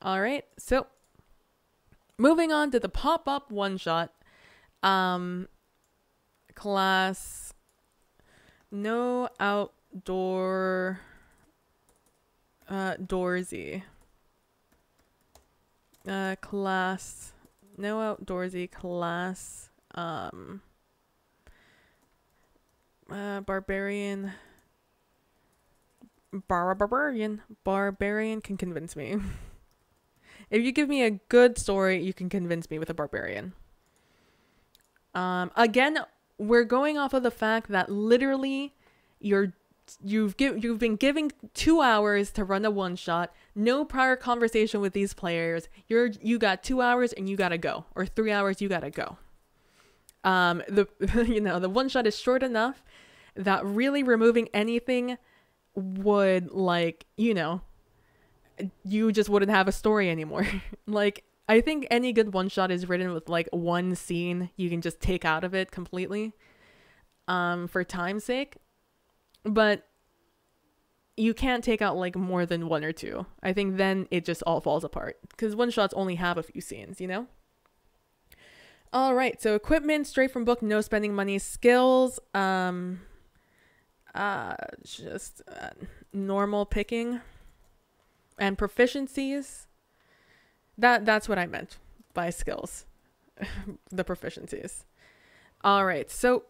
All right, so moving on to the pop-up one-shot. Class, no outdoor, doorsy. Class, no outdoorsy class, barbarian can convince me. If you give me a good story, you can convince me with a barbarian. Again, we're going off of the fact that literally you've been given 2 hours to run a one shot, no prior conversation with these players. You got 2 hours and you gotta go, or 3 hours you gotta go. The one shot is short enough that really removing anything would, you just wouldn't have a story anymore. I think any good one shot is written with one scene you can just take out of it completely, for time's sake. But you can't take out more than 1 or 2. I think then it just all falls apart because one shots only have a few scenes, All right, so equipment, straight from book, no spending money. Skills, normal picking. And proficiencies, that's what I meant by skills. The proficiencies. All right, so,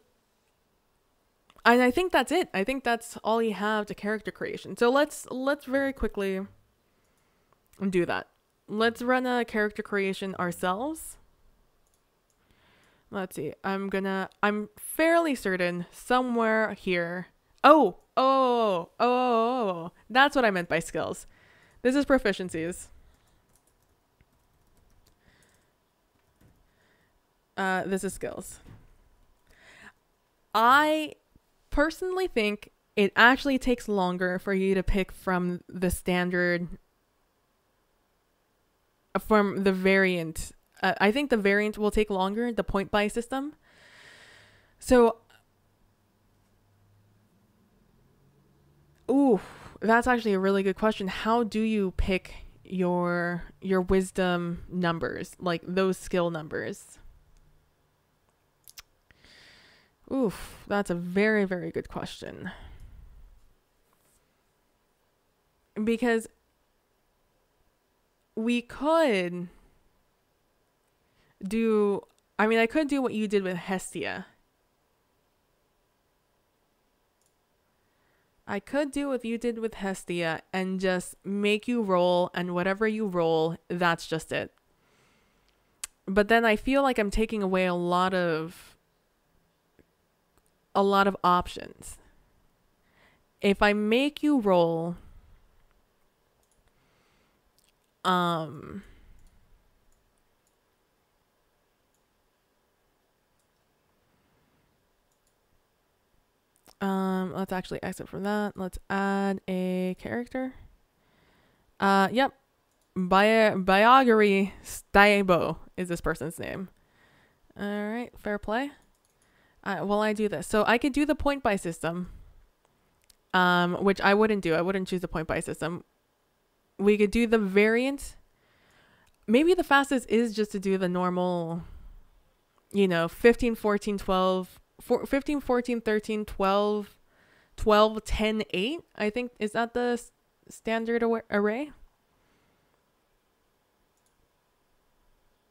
and I think that's it. I think that's all you have to character creation. So let's very quickly do that. Let's run a character creation ourselves. Let's see. I'm fairly certain somewhere here. Oh, that's what I meant by skills. This is proficiencies. This is skills. I personally think it actually takes longer for you to pick from the standard, from the variant. I think the variant will take longer, the point buy system. So Ooh, that's actually a really good question. How do you pick your wisdom numbers, like those skill numbers? Oof, that's a very, very good question. Because we could do, I mean, I could do what you did with Hestia. I could do what you did with Hestia and just make you roll, and whatever you roll, that's just it. But then I feel like I'm taking away a lot of options. If I make you roll, let's actually exit from that. Let's add a character. Yep. Biogary Stabo is this person's name. All right, fair play. Well, I do this. So I could do the point buy system, which I wouldn't do. I wouldn't choose the point buy system. We could do the variant. Maybe the fastest is just to do the normal, 15, 14, 12, 15, 14, 13, 12, 12, 10, 8. I think, is that the standard array?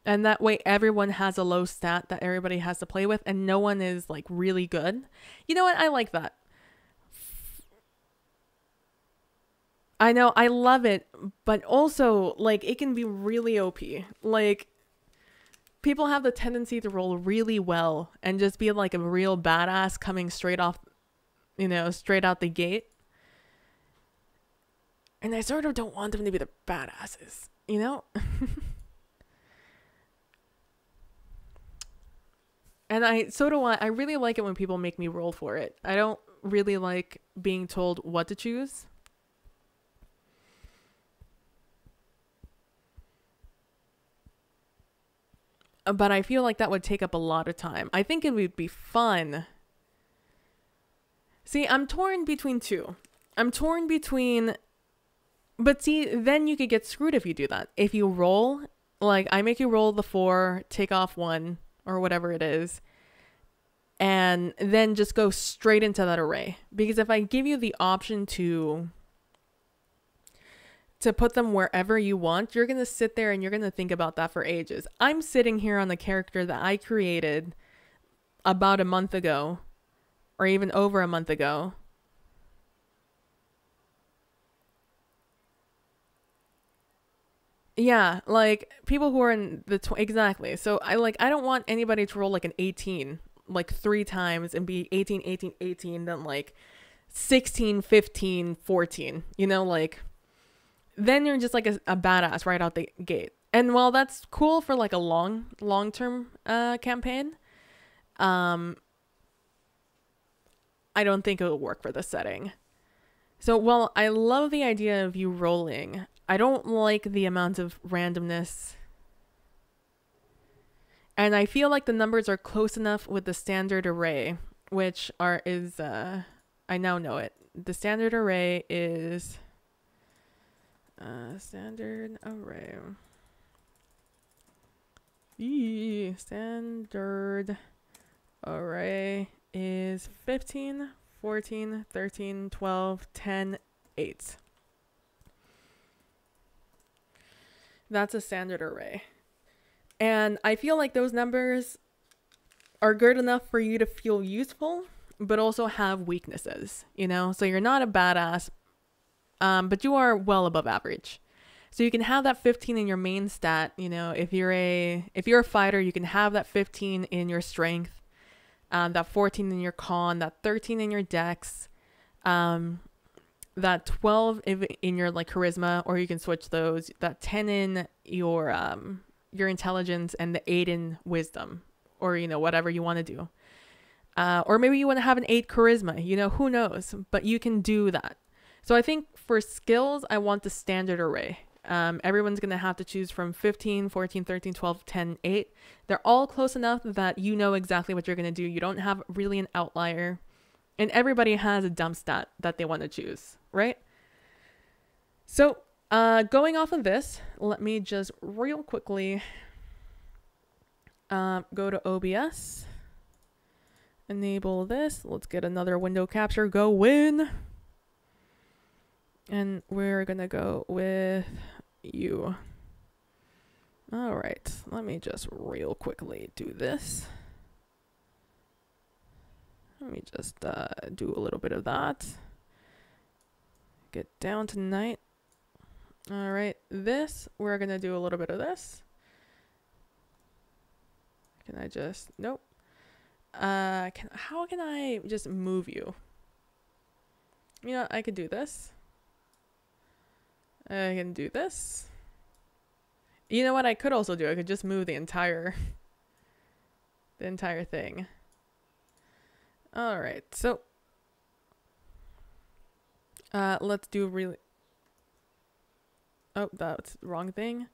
And that way everyone has a low stat that everybody has to play with and no one is like really good. You know what? I like that. I know, I love it, but also like it can be really OP. Like people have the tendency to roll really well and just be like a real badass coming straight off, straight out the gate. And I sort of don't want them to be the badasses, And I really like it when people make me roll for it. I don't really like being told what to choose. But I feel like that would take up a lot of time. I think it would be fun. See, I'm torn between two. But see, then you could get screwed if you do that. If you roll, like I make you roll the 4, take off 1, or whatever it is, and then just go straight into that array. Because if I give you the option to put them wherever you want, you're going to sit there and you're going to think about that for ages. I'm sitting here on the character that I created about a month ago, or even over a month ago. Yeah, like people who are in the exactly. So I don't want anybody to roll like an 18 like 3 times and be 18, 18, 18, then like 16, 15, 14. Like then you're just like a badass right out the gate. And while that's cool for like a long-term campaign, I don't think it will work for this setting. So while I love the idea of you rolling, I don't like the amount of randomness. And I feel like the numbers are close enough with the standard array, which I now know it. The standard array is standard array. Standard array is 15, 14, 13, 12, 10, 8. That's a standard array. And I feel like those numbers are good enough for you to feel useful, but also have weaknesses, So you're not a badass, but you are well above average. So you can have that 15 in your main stat, if you're a fighter, you can have that 15 in your strength, that 14 in your con, that 13 in your dex, that 12 in your like charisma, or you can switch those, that 10 in your intelligence, and the 8 in wisdom, or whatever you want to do, or maybe you want to have an 8 charisma, who knows, but you can do that. So I think for skills, I want the standard array. Everyone's going to have to choose from 15, 14, 13, 12, 10, 8. They're all close enough that you know exactly what you're going to do. You don't have really an outlier. And everybody has a dump stat that they want to choose, right? So going off of this, let me just real quickly go to OBS, enable this. Let's get another window capture going. And we're going to go with you. All right, let me just real quickly do this. Let me just do a little bit of that. Get down tonight. All right, this, we're going to do a little bit of this. Can I just, nope. How can I just move you? You know, I could do this. I can do this. You know what I could also do? I could just move the entire thing. All right, so let's do really. Oh, that's the wrong thing.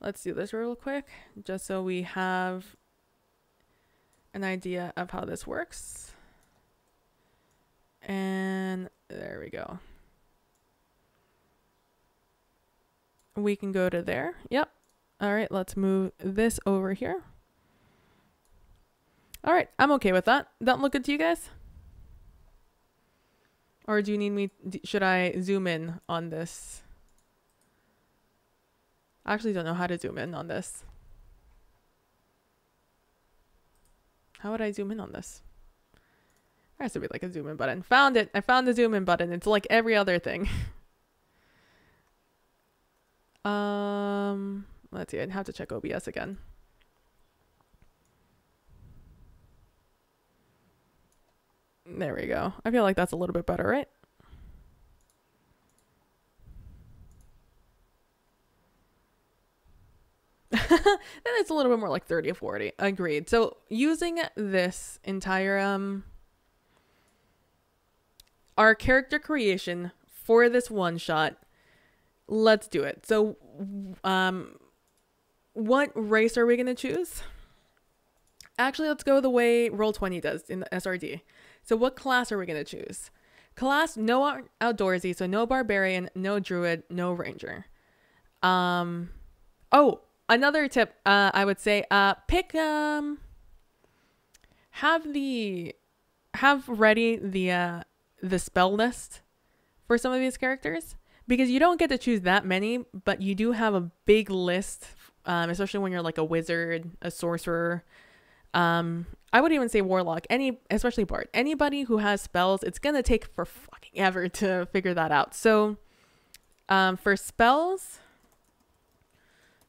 Let's do this real quick, just so we have an idea of how this works. And there we go. We can go to there. Yep. All right, let's move this over here. All right, I'm okay with that. That look good to you guys? Or do you need me, should I zoom in on this? I actually don't know how to zoom in on this. How would I zoom in on this? There has to be like a zoom in button. Found it. I found the zoom in button. It's like every other thing. Let's see. I'd have to check OBS again. There we go. I feel like that's a little bit better, right? Then it's a little bit more like 30 or 40. Agreed. So using this entire our character creation for this one shot, let's do it. So what race are we going to choose? Actually, let's go the way Roll20 does in the SRD. So what class are we going to choose? Class, no outdoorsy, so no barbarian, no druid, no ranger. Oh, another tip, I would say, pick, have ready the spell list for some of these characters, because you don't get to choose that many, but you do have a big list, especially when you're like a wizard, a sorcerer. I would even say warlock, especially bard. Anybody who has spells, it's gonna take for fucking ever to figure that out. So, for spells,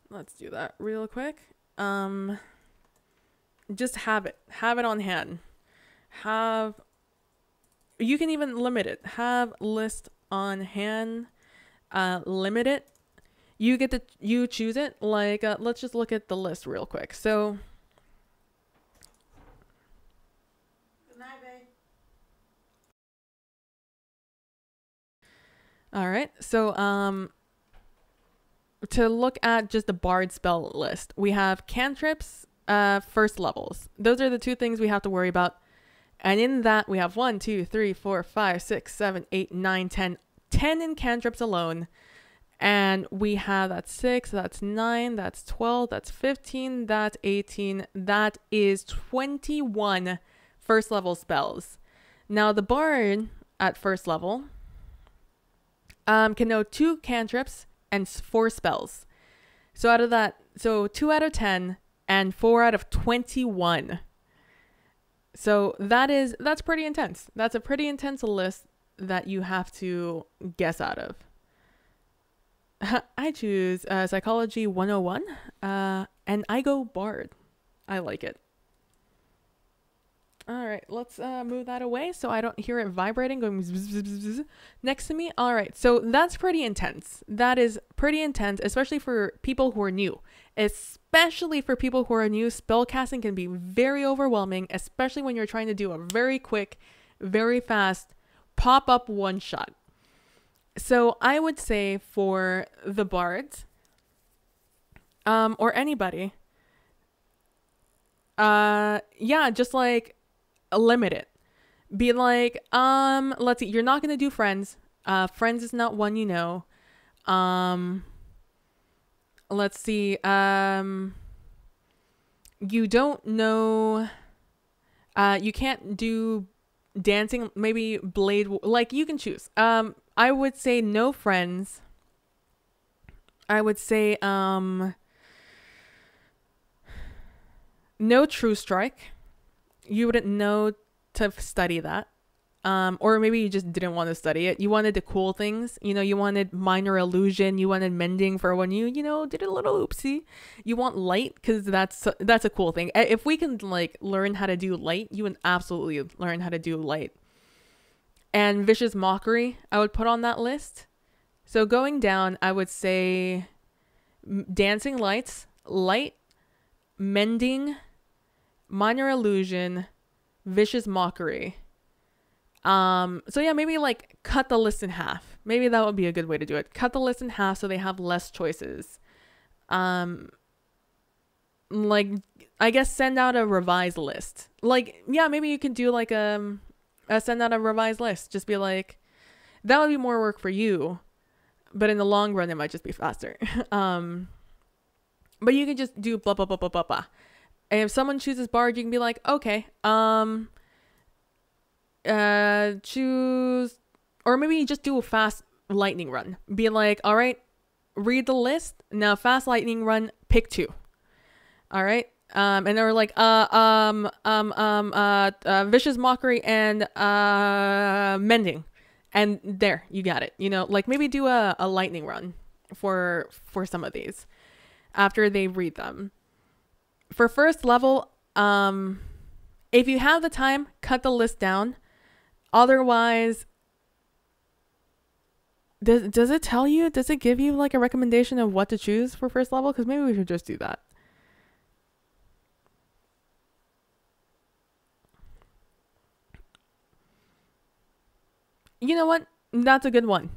let's do that real quick. Just have it on hand. You can even limit it. Have list on hand. Limit it. You choose it. Like, let's just look at the list real quick. So. All right, so to look at just the bard spell list, we have cantrips, first levels. Those are the two things we have to worry about. And in that, we have 1, 2, 3, 4, 5, 6, 7, 8, 9, 10. 10 in cantrips alone. And we have that's 6, that's 9, that's 12, that's 15, that's 18. That is 21 first level spells. Now, the bard at first level can know 2 cantrips and 4 spells. So out of that, so 2 out of 10 and 4 out of 21. So that's pretty intense. That's a pretty intense list that you have to guess out of. I choose Psychology 101, and I go Bard. I like it. All right, let's move that away so I don't hear it vibrating going zzz, zzz, zzz, next to me. All right, so that's pretty intense. That is pretty intense, especially for people who are new. Especially for people who are new, spellcasting can be very overwhelming, especially when you're trying to do a very quick, very fast pop-up one-shot. So I would say for the bards, or anybody, yeah, just like limit it. Be like, let's see, you're not gonna do friends. Friends is not one you know. Let's see, you don't know, you can't do dancing, maybe blade, like you can choose. I would say no friends. I would say, no true strike. You wouldn't know to study that. Or maybe you just didn't want to study it. You wanted the cool things. You know, you wanted minor illusion. You wanted mending for when you know, did a little oopsie. You want light because that's a cool thing. If we can like learn how to do light, you would absolutely learn how to do light. And vicious mockery, I would put on that list. So going down, I would say dancing lights, light, mending, minor illusion, vicious mockery. So yeah, maybe like cut the list in half. Maybe that would be a good way to do it. Cut the list in half so they have less choices. Like I guess send out a revised list. Like yeah, maybe you could do like send out a revised list. Just be like, that would be more work for you, but in the long run it might just be faster. But you can just do blah blah blah blah blah blah. And if someone chooses barge, you can be like, okay, choose, or maybe you just do a fast lightning run. Be like, all right, read the list. Now fast lightning run, pick 2. All right. And they're like, vicious mockery and, mending. And there, you got it. You know, like maybe do a lightning run for some of these after they read them. For first level, if you have the time, cut the list down. Otherwise, does it tell you? Does it give you like a recommendation of what to choose for first level? Because maybe we should just do that. You know what? That's a good one.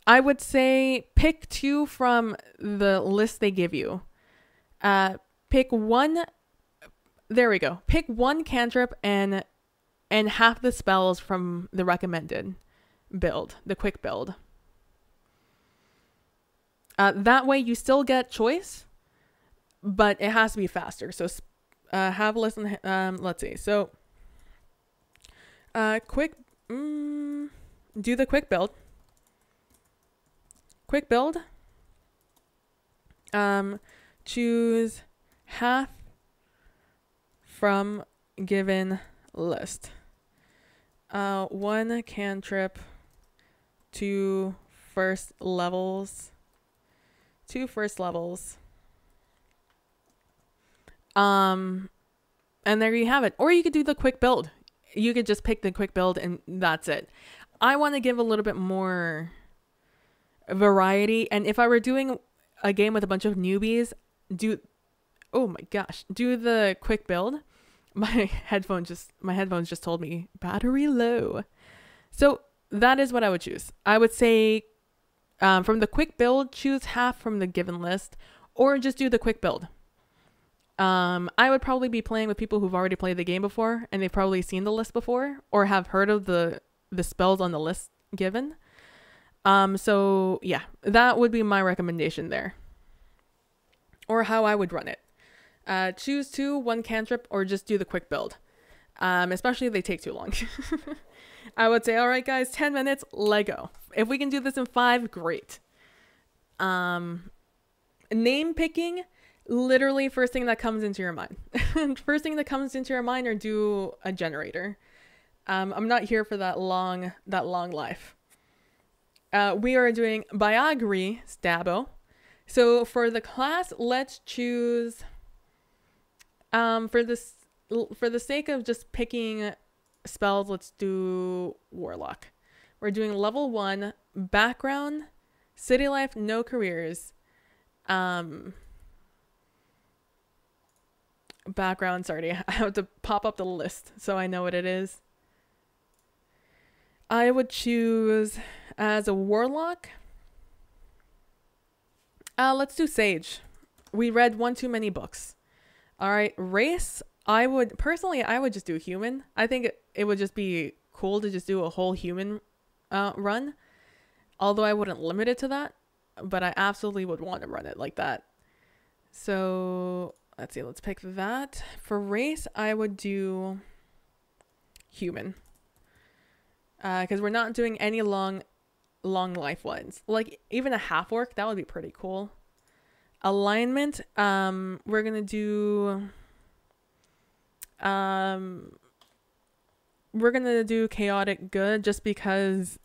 I would say pick 2 from the list they give you. Pick 1. There we go. Pick 1 cantrip and half the spells from the recommended build, the quick build. That way you still get choice, but it has to be faster. So have a list. Let's see. So quick. Do the quick build. Quick build. Choose half from given list. 1 cantrip, 2 first levels. 2 first levels. And there you have it. Or you could do the quick build. You could just pick the quick build and that's it. I want to give a little bit more variety. And if I were doing a game with a bunch of newbies, oh my gosh, do the quick build. My headphones just told me battery low. So that is what I would choose. I would say from the quick build, choose half from the given list or just do the quick build. I would probably be playing with people who've already played the game before and they've probably seen the list before or have heard of the spells on the list given. So yeah, that would be my recommendation there. Or how I would run it. Choose 2, 1 cantrip, or just do the quick build. Especially if they take too long. I would say, all right, guys, 10 minutes, Lego. If we can do this in 5, great. Name picking, literally first thing that comes into your mind. First thing that comes into your mind, or do a generator. I'm not here for that long life. We are doing Biogry Stabo. So for the class, let's choose, for the sake of just picking spells, let's do Warlock. We're doing level 1, background, city life, no careers. Background, sorry, I have to pop up the list so I know what it is. I would choose as a Warlock. Let's do Sage. We read one too many books. All right, race. I would just do human. I think it would just be cool to just do a whole human run. Although I wouldn't limit it to that, but I absolutely would want to run it like that. So let's see, let's pick that. For race, I would do human. Because we're not doing any long life ones. Like even a half orc, that would be pretty cool. Alignment, we're gonna do chaotic good, just because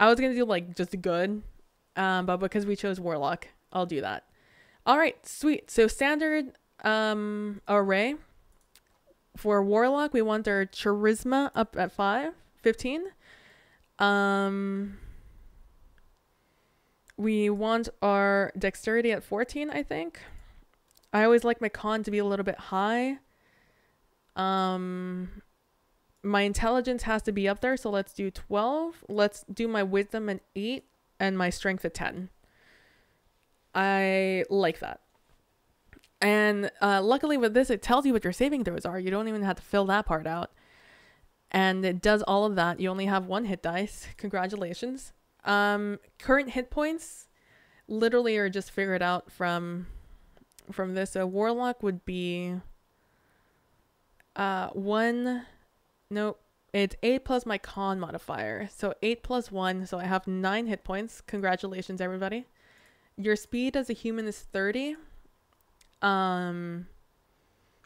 I was gonna do like just good, but because we chose warlock, I'll do that. All right, sweet. So standard array for warlock, we want our charisma up at 15. We want our dexterity at 14, I think. I always like my con to be a little bit high. My intelligence has to be up there, so let's do 12. Let's do my wisdom at 8 and my strength at 10. I like that. And luckily with this, it tells you what your saving throws are. You don't even have to fill that part out. And it does all of that. You only have 1 hit dice. Congratulations. Current hit points literally are just figured out from this. So warlock would be 1. Nope. It's 8 plus my con modifier. So 8 plus 1. So I have 9 hit points. Congratulations, everybody. Your speed as a human is 30.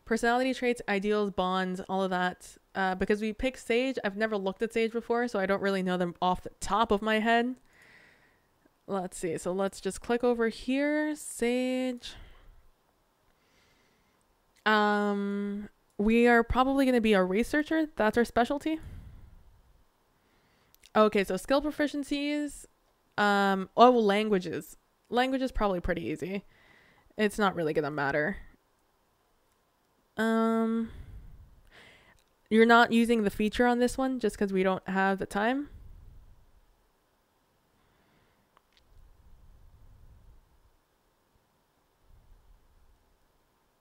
Personality traits, ideals, bonds, all of that. Because we pick Sage, I've never looked at Sage before, so I don't really know them off the top of my head. Let's see. So let's just click over here. Sage. We are probably going to be a researcher. That's our specialty. Okay, so skill proficiencies. Languages. Language is probably pretty easy. It's not really going to matter. You're not using the feature on this one just because we don't have the time.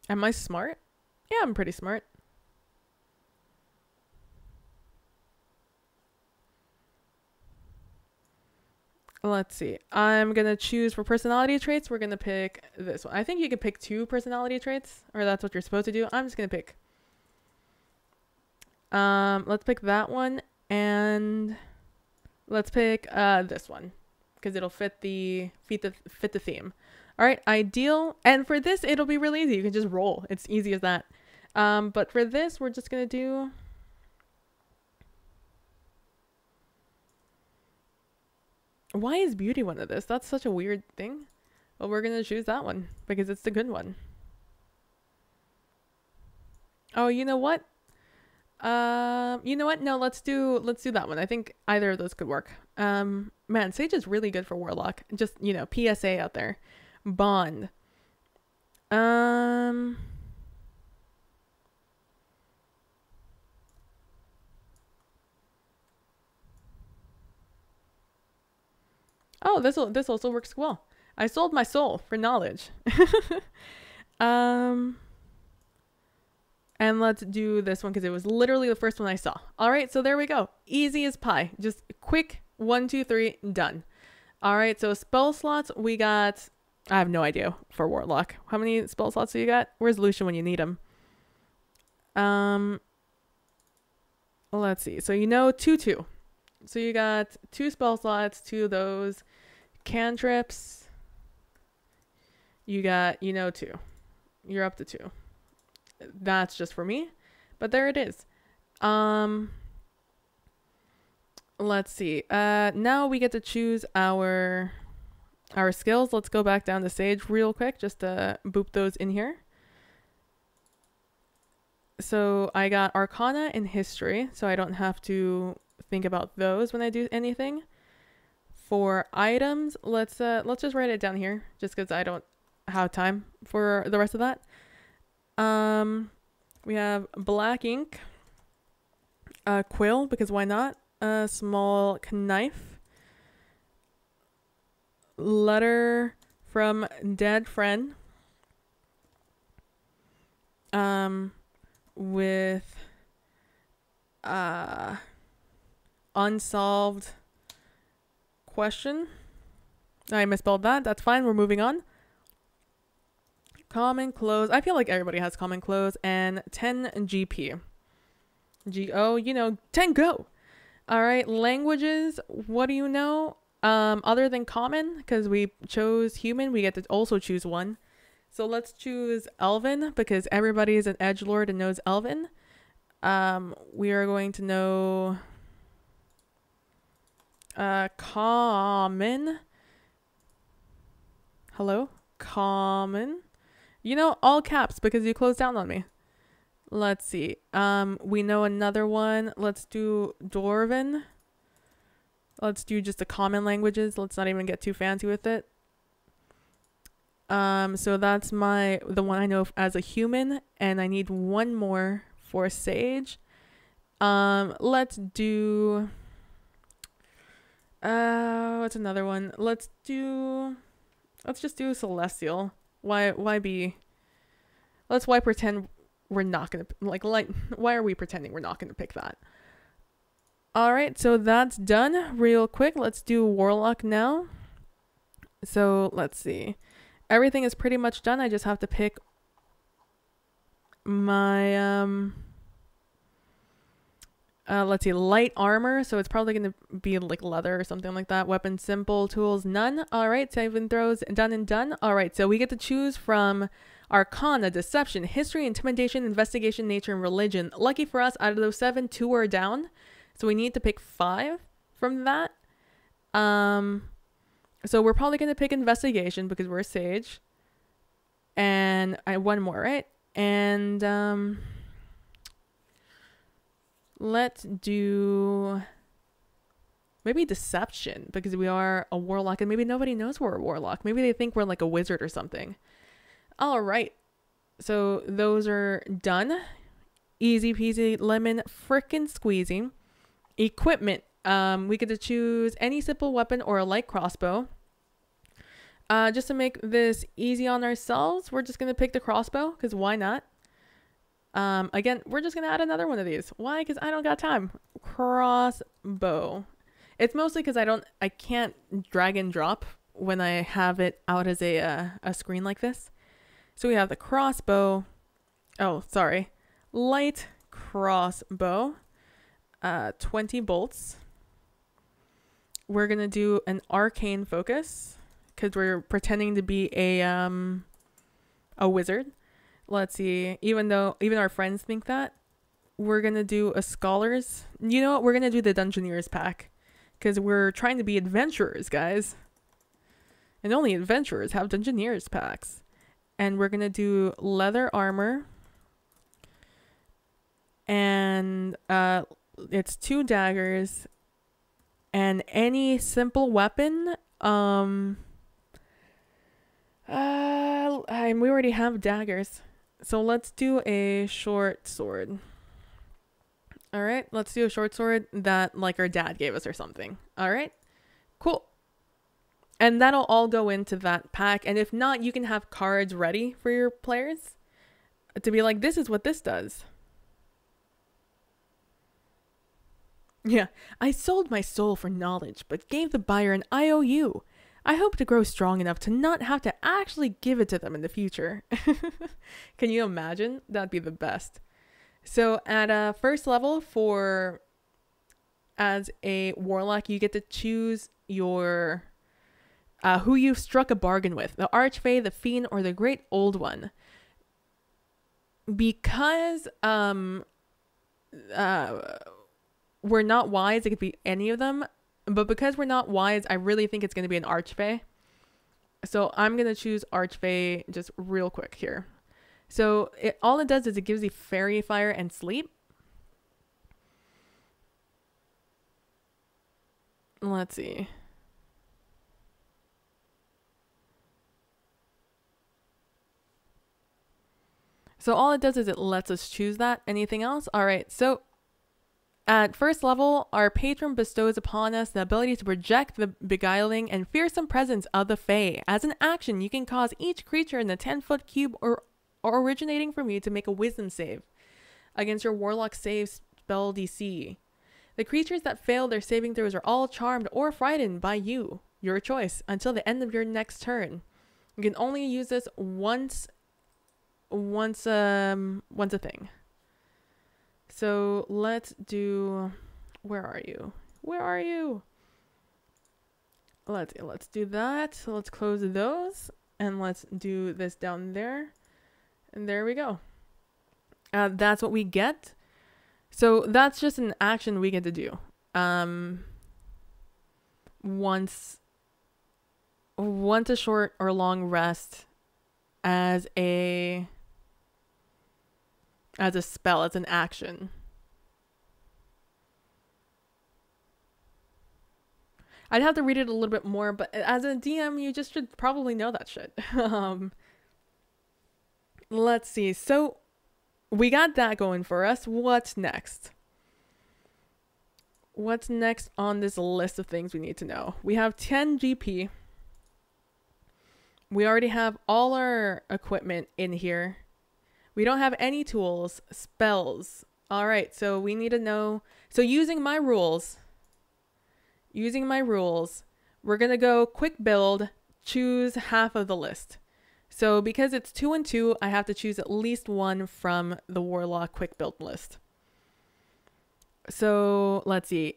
Am I smart? Yeah, I'm pretty smart. Let's see. I'm going to choose for personality traits. We're going to pick this one. I think you can pick 2 personality traits, or that's what you're supposed to do. I'm just going to pick. Let's pick that one, and let's pick this one because it'll fit the theme. All right, ideal. And for this, it'll be really easy. You can just roll. It's easy as that. But for this, we're just going to do... Why is beauty one of this? That's such a weird thing. Well, we're going to choose that one because it's the good one. Oh, you know what? You know what? No, let's do that one. I think either of those could work. Man, Sage is really good for Warlock. Just, you know, PSA out there. Bond. Oh, this also works well. I sold my soul for knowledge. And let's do this one because it was literally the first one I saw. All right, so there we go. Easy as pie. Just quick 1, 2, 3, done. All right, so spell slots we got. I have no idea for Warlock. How many spell slots do you got? Where's Lucian when you need him? Let's see. So you know 2, 2. So you got 2 spell slots, 2 of those. Cantrips. You got, you know, 2. You're up to 2. That's just for me, but there it is. Let's see. Now we get to choose our skills. Let's go back down to Sage real quick just to boop those in here. So I got Arcana and History, so I don't have to think about those when I do anything. For items, let's just write it down here just because I don't have time for the rest of that. We have black ink, quill, because why not? A small knife, letter from dead friend, with, unsolved question. I misspelled that. That's fine. We're moving on. Common clothes. I feel like everybody has common clothes. And 10 GP. GO, you know, 10 go. All right. Languages. What do you know? Other than common, because we chose human, we get to also choose one. So let's choose Elven, because everybody is an edgelord and knows Elven. We are going to know common. Hello? Common. You know, all caps because you closed down on me. Let's see. We know another one. Let's do Dwarven. Let's do just the common languages. Let's not even get too fancy with it. So that's the one I know as a human, and I need one more for Sage. Let's do what's another one? Let's just do Celestial. Why pretend we're not gonna why are we pretending we're not gonna pick that? All right, so that's done real quick. Let's do Warlock now. So let's see. Everything is pretty much done. I just have to pick my let's see, light armor. So it's probably going to be like leather or something like that. Weapon simple, tools none. All right, saving throws done and done. All right, so we get to choose from Arcana, Deception, History, Intimidation, Investigation, Nature, and Religion. Lucky for us, out of those 7, 2 are down. So we need to pick 5 from that. So we're probably going to pick Investigation because we're a Sage. And one more, right? And let's do maybe Deception because we are a Warlock and maybe nobody knows we're a Warlock. Maybe they think we're like a wizard or something. All right. So those are done. Easy peasy lemon frickin' squeezy. Equipment. We get to choose any simple weapon or a light crossbow. Just to make this easy on ourselves, we're just going to pick the crossbow because why not? Again, we're just going to add another one of these. Why? Because I don't got time. Crossbow. It's mostly because I can't drag and drop when I have it out as a screen like this. So we have the crossbow. Oh, sorry. Light crossbow. 20 bolts. We're going to do an arcane focus because we're pretending to be a wizard. Let's see. Even our friends think that, we're going to do a scholars. You know what? We're going to do the Dungeoneers pack because we're trying to be adventurers, guys. And only adventurers have Dungeoneers packs. And we're going to do leather armor. And it's 2 daggers. And any simple weapon. And we already have daggers. So let's do a short sword. All right, let's do a short sword that like our dad gave us or something. All right, cool. And that'll all go into that pack. And if not, you can have cards ready for your players to be like, this is what this does. Yeah, I sold my soul for knowledge, but gave the buyer an IOU. I hope to grow strong enough to not have to actually give it to them in the future. Can you imagine? That'd be the best. So at first level as a warlock, you get to choose your who you've struck a bargain with, the Archfey, the Fiend, or the Great Old One. Because we're not wise, it could be any of them. But because we're not wise, I really think it's going to be an Archfey. So I'm going to choose Archfey just real quick here. So all it does is it gives you Fairy Fire and Sleep. Let's see. So all it does is it lets us choose that. Anything else? All right. So at first level, our patron bestows upon us the ability to project the beguiling and fearsome presence of the Fae. As an action, you can cause each creature in the 10-foot cube or originating from you to make a wisdom save against your warlock save spell DC. The creatures that fail their saving throws are all charmed or frightened by you, your choice, until the end of your next turn. You can only use this once a thing. So let's do, where are you? Where are you? Let's do that. So let's close those and let's do this down there. And there we go. That's what we get. So that's just an action we get to do. Once a short or long rest as a spell, as an action. I'd have to read it a little bit more, but as a DM, you just should probably know that shit. Let's see. So we got that going for us. What's next? What's next on this list of things we need to know? We have 10 GP. We already have all our equipment in here. We don't have any tools, spells. All right, so we need to know. So using my rules, we're going to go quick build, choose half of the list. So because it's 2 and 2, I have to choose at least one from the Warlock quick build list. So let's see.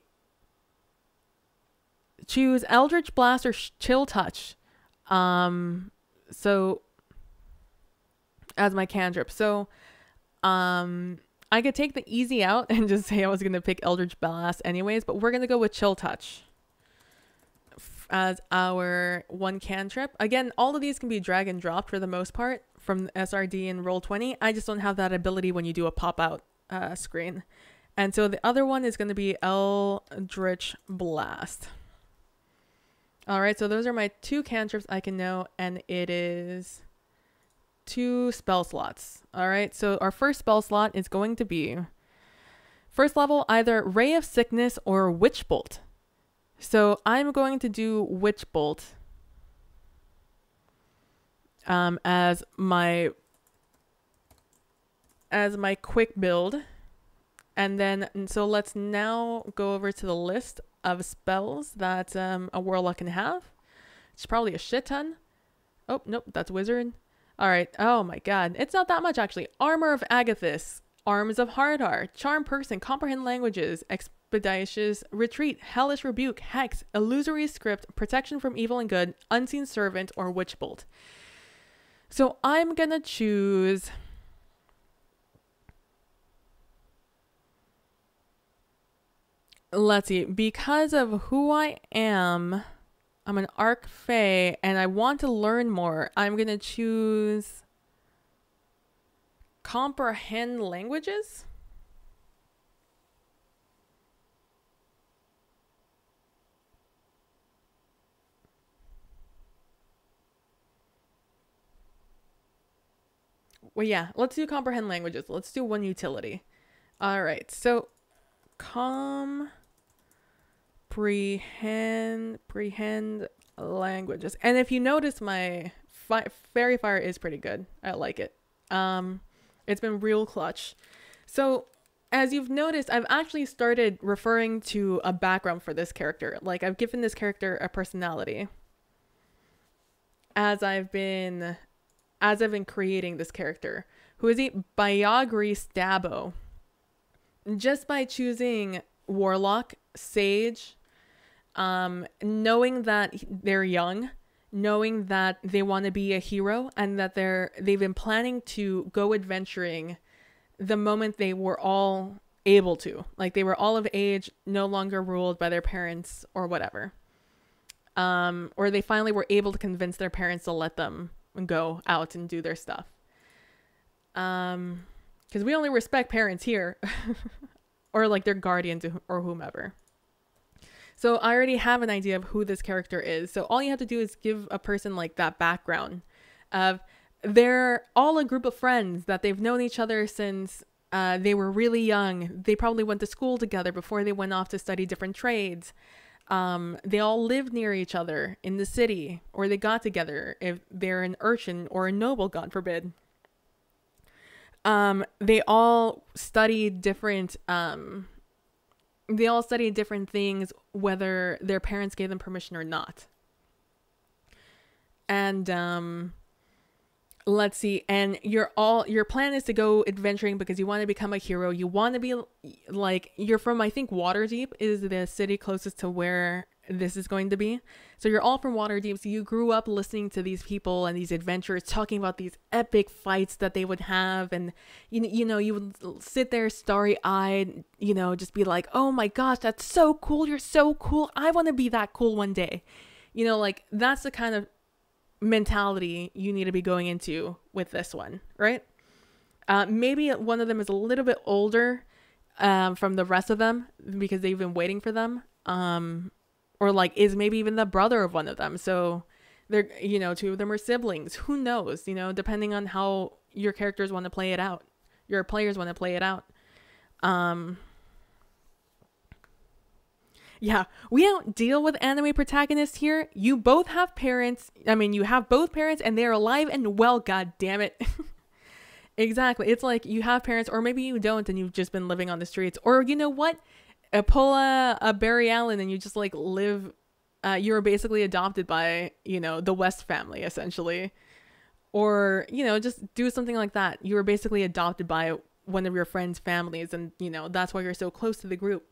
Choose Eldritch Blast or Chill Touch. So as my cantrip. So I could take the easy out and just say I was going to pick Eldritch Blast anyways, but we're going to go with Chill Touch as our one cantrip. Again, all of these can be drag and dropped for the most part from SRD and Roll20. I just don't have that ability when you do a pop-out screen. And so the other one is going to be Eldritch Blast. All right, so those are my 2 cantrips I can know, and it is 2 spell slots. All right, so our first spell slot is going to be first level, either Ray of Sickness or Witch Bolt. So I'm going to do Witch Bolt as my quick build. And so let's now go over to the list of spells that a warlock can have. It's probably a shit ton. Oh, nope, that's wizard. All right. Oh my god. It's not that much actually. Armor of Agathis, Arms of Hardar, Charm Person, Comprehend Languages, Expeditious Retreat, Hellish Rebuke, Hex, Illusory Script, Protection from Evil and Good, Unseen Servant, or Witch Bolt. So I'm gonna choose let's see, because of who I am, I'm an Arc Fae, and I want to learn more. I'm going to choose Comprehend Languages. Well, yeah, let's do Comprehend Languages. Let's do one utility. All right, so Comprehend Languages. And if you notice, my Fairy Fire is pretty good. I like it. It's been real clutch. So as you've noticed, I've actually started referring to a background for this character. Like, I've given this character a personality as I've been creating this character, who is a Biogri Stabo. Just by choosing Warlock, Sage, knowing that they're young, knowing that they want to be a hero, and that they've been planning to go adventuring the moment they were all able to. Like, they were all of age, no longer ruled by their parents or whatever. Or they finally were able to convince their parents to let them go out and do their stuff. Because we only respect parents here. Or like their guardians or whomever. So I already have an idea of who this character is. So all you have to do is give a person like that background of they're all a group of friends that they've known each other since they were really young. They probably went to school together before they went off to study different trades. They all lived near each other in the city, or they got together if they're an urchin or a noble, God forbid. They all studied different they all study different things, whether their parents gave them permission or not. And let's see, and your plan is to go adventuring because you want to become a hero. You want to be like, you're from, I think, Waterdeep is the city closest to where this is going to be. So you're all from Waterdeep. So you grew up listening to these people and these adventurers talking about these epic fights that they would have, and you know, you would sit there starry-eyed, you know, just be like, oh my gosh, that's so cool, you're so cool, I want to be that cool one day. You know, like, that's the kind of mentality you need to be going into with this one, right? Maybe one of them is a little bit older from the rest of them because they've been waiting for them, or like is maybe even the brother of one of them, so they're, you know, two of them are siblings, who knows, you know, depending on how your characters want to play it out, your players want to play it out. Yeah, we don't deal with anime protagonists here. You both have parents. I mean, you have both parents and they're alive and well, god damn it. Exactly. It's like you have parents, or maybe you don't and you've just been living on the streets. Or you know what? Pull a Barry Allen and you just like live, you're basically adopted by, you know, the West family essentially. Or, you know, just do something like that. You were basically adopted by one of your friends' families and, you know, that's why you're so close to the group.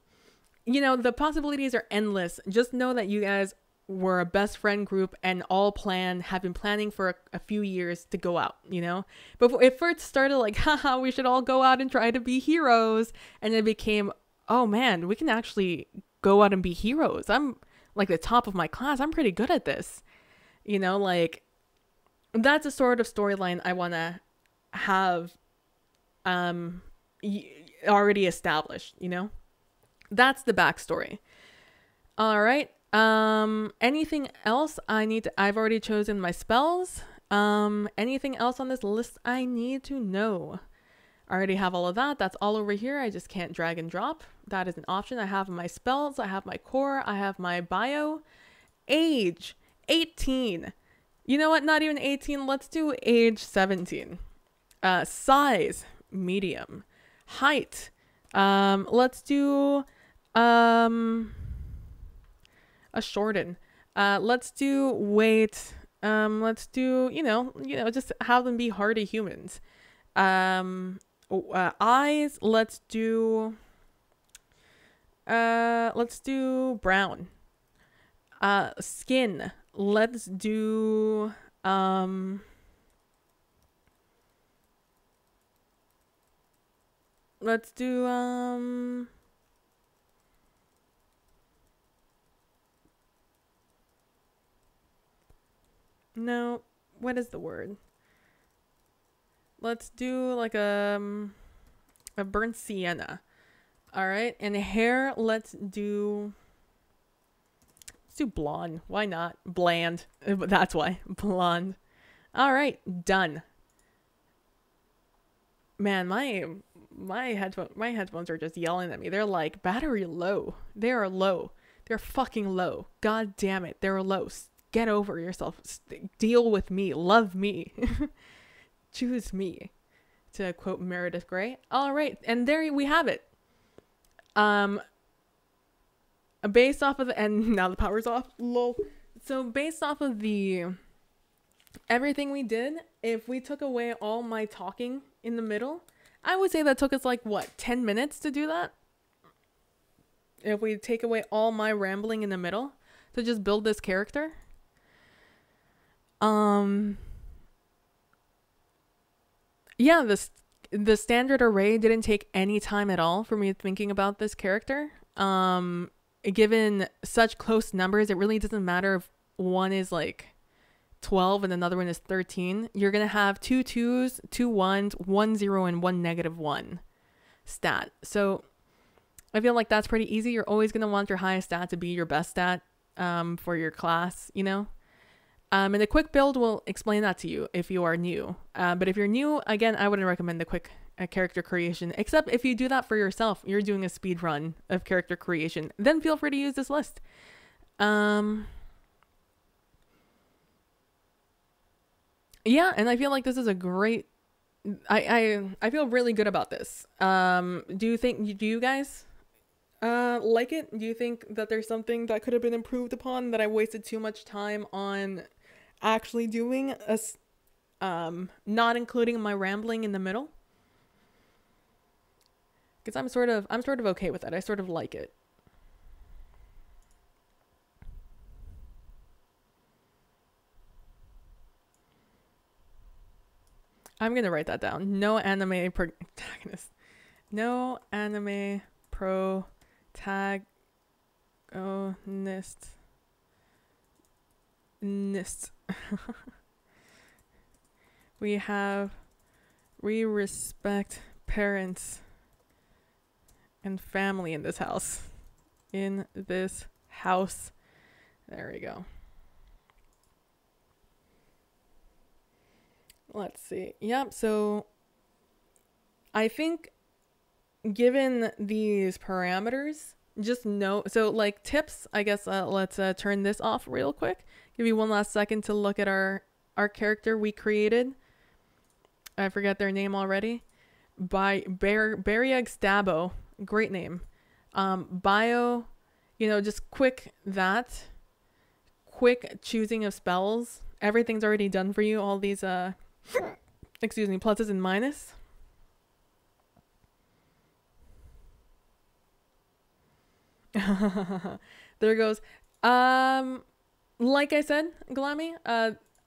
You know, the possibilities are endless. Just know that you guys were a best friend group and all have been planning for a few years to go out, you know? But it first started like, haha, we should all go out and try to be heroes. And it became, oh man, we can actually go out and be heroes. I'm like the top of my class. I'm pretty good at this. You know, like, that's a sort of storyline I want to have already established, you know? That's the backstory. All right. Anything else I've already chosen my spells. Anything else on this list I need to know? I already have all of that. That's all over here. I just can't drag and drop. That is an option. I have my spells. I have my core. I have my bio. Age, 18. You know what? Not even 18. Let's do age 17. Size, medium. Height. Let's do a shorten. Let's do weight. Let's do, you know, just have them be hardy humans. Eyes, let's do brown. Skin, let's do no, what is the word? Let's do like a burnt sienna. All right, and hair, let's do blonde. Why not? Bland. That's why. Blonde. All right, done. Man, my headphones are just yelling at me. They're like, battery low. They are low. They're fucking low. God damn it. They're low. Get over yourself. Deal with me. Love me. Choose me. To quote Meredith Grey. All right. And there we have it. Based off of the, and now the power's off. Lol. So based off of everything we did, if we took away all my talking in the middle, I would say that took us like, what, 10 minutes to do that? If we take away all my rambling in the middle to just build this character. Yeah, the standard array didn't take any time at all for me thinking about this character. Given such close numbers, it really doesn't matter if one is like 12 and another one is 13. You're going to have 2 2s, 2 1s, 1 0, and 1 -1 stat. So I feel like that's pretty easy. You're always going to want your highest stat to be your best stat for your class, you know? And the quick build will explain that to you if you are new. But if you're new, again, I wouldn't recommend the quick character creation, except if you do that for yourself, you're doing a speed run of character creation, then feel free to use this list. Yeah, and I feel like this is a great, I feel really good about this. Do you guys? Like it? Do you think that there's something that could have been improved upon, that I wasted too much time on actually doing not including my rambling in the middle? Because I'm sort of okay with that. I sort of like it. I'm gonna write that down. No anime protagonist. No anime protagonist. Nist. We respect parents and family in this house. In this house. There we go. Let's see. Yep, so I think given these parameters, just know, so like tips, I guess let's turn this off real quick. Give you one last second to look at our character we created. I forget their name already. By Bariag Stabo. Great name. Bio, just quick choosing of spells. Everything's already done for you. All these excuse me, pluses and minus. There goes. Like I said, Glammy,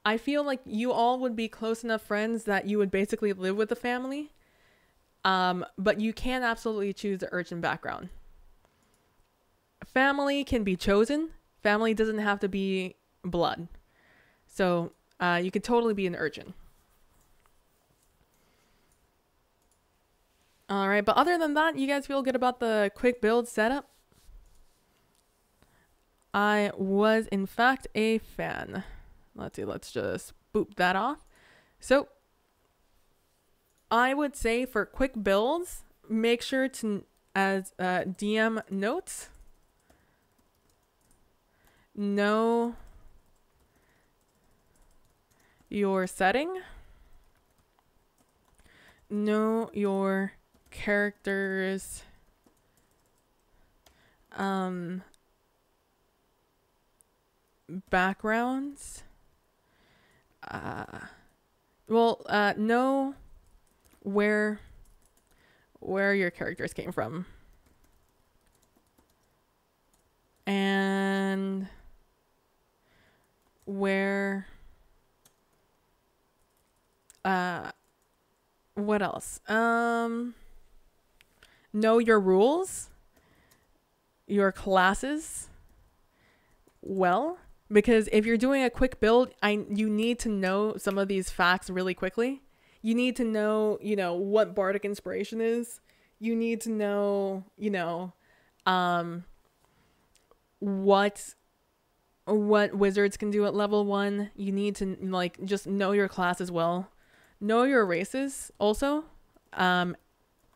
I feel like you all would be close enough friends that you would basically live with the family. But you can absolutely choose the urchin background. Family can be chosen. Family doesn't have to be blood. So, you could totally be an urchin. Alright, but other than that, you guys feel good about the quick build setup? I was, in fact, a fan. Let's see, let's just boop that off. So, I would say for quick builds, make sure to, as DM notes, know your setting, know your characters, backgrounds, know where your characters came from, and where what else? Know your rules, your classes well, because if you're doing a quick build, you need to know some of these facts really quickly. You need to know, what bardic inspiration is. You need to know, what wizards can do at level 1. You need to just know your class as well. Know your races also,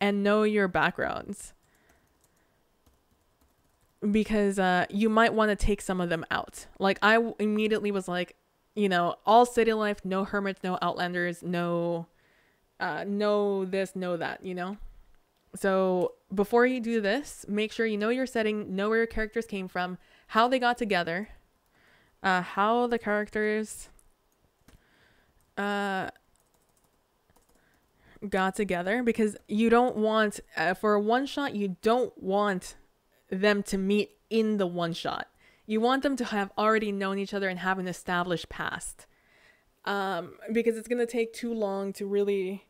and know your backgrounds. Because you might want to take some of them out. Like, I immediately was like, all city life, no hermits, no outlanders, no this, no that, So before you do this, make sure you know your setting, know where your characters came from, how they got together, how the characters got together, because you don't want, for a one shot, you don't want them to meet in the one shot. You want them to have already known each other and have an established past. Because it's going to take too long to really...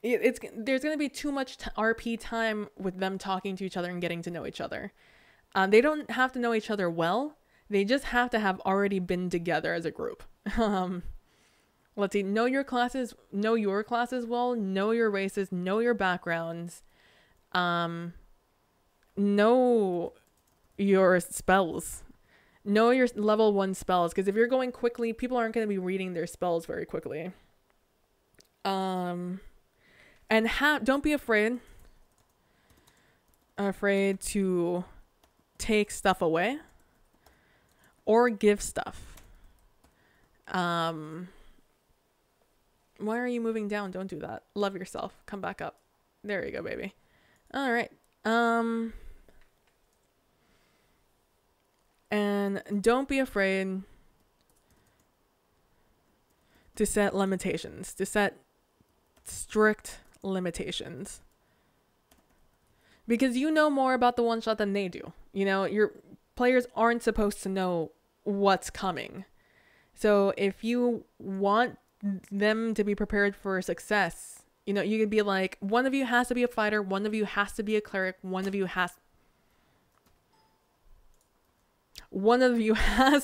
there's going to be too much RP time with them talking to each other and getting to know each other. They don't have to know each other well. They just have to have already been together as a group. Let's see. Know your classes well. Know your races. Know your backgrounds. Know your spells. Know your level 1 spells, because if you're going quickly, people aren't going to be reading their spells very quickly. And don't be afraid to take stuff away or give stuff. Why are you moving down? Don't do that. Love yourself. Come back up. There you go, baby. All right. And don't be afraid to set limitations, to set strict limitations. Because you know more about the one shot than they do. You know, your players aren't supposed to know what's coming. So if you want them to be prepared for success, you know, you could be like, one of you has to be a fighter, one of you has to be a cleric, one of you has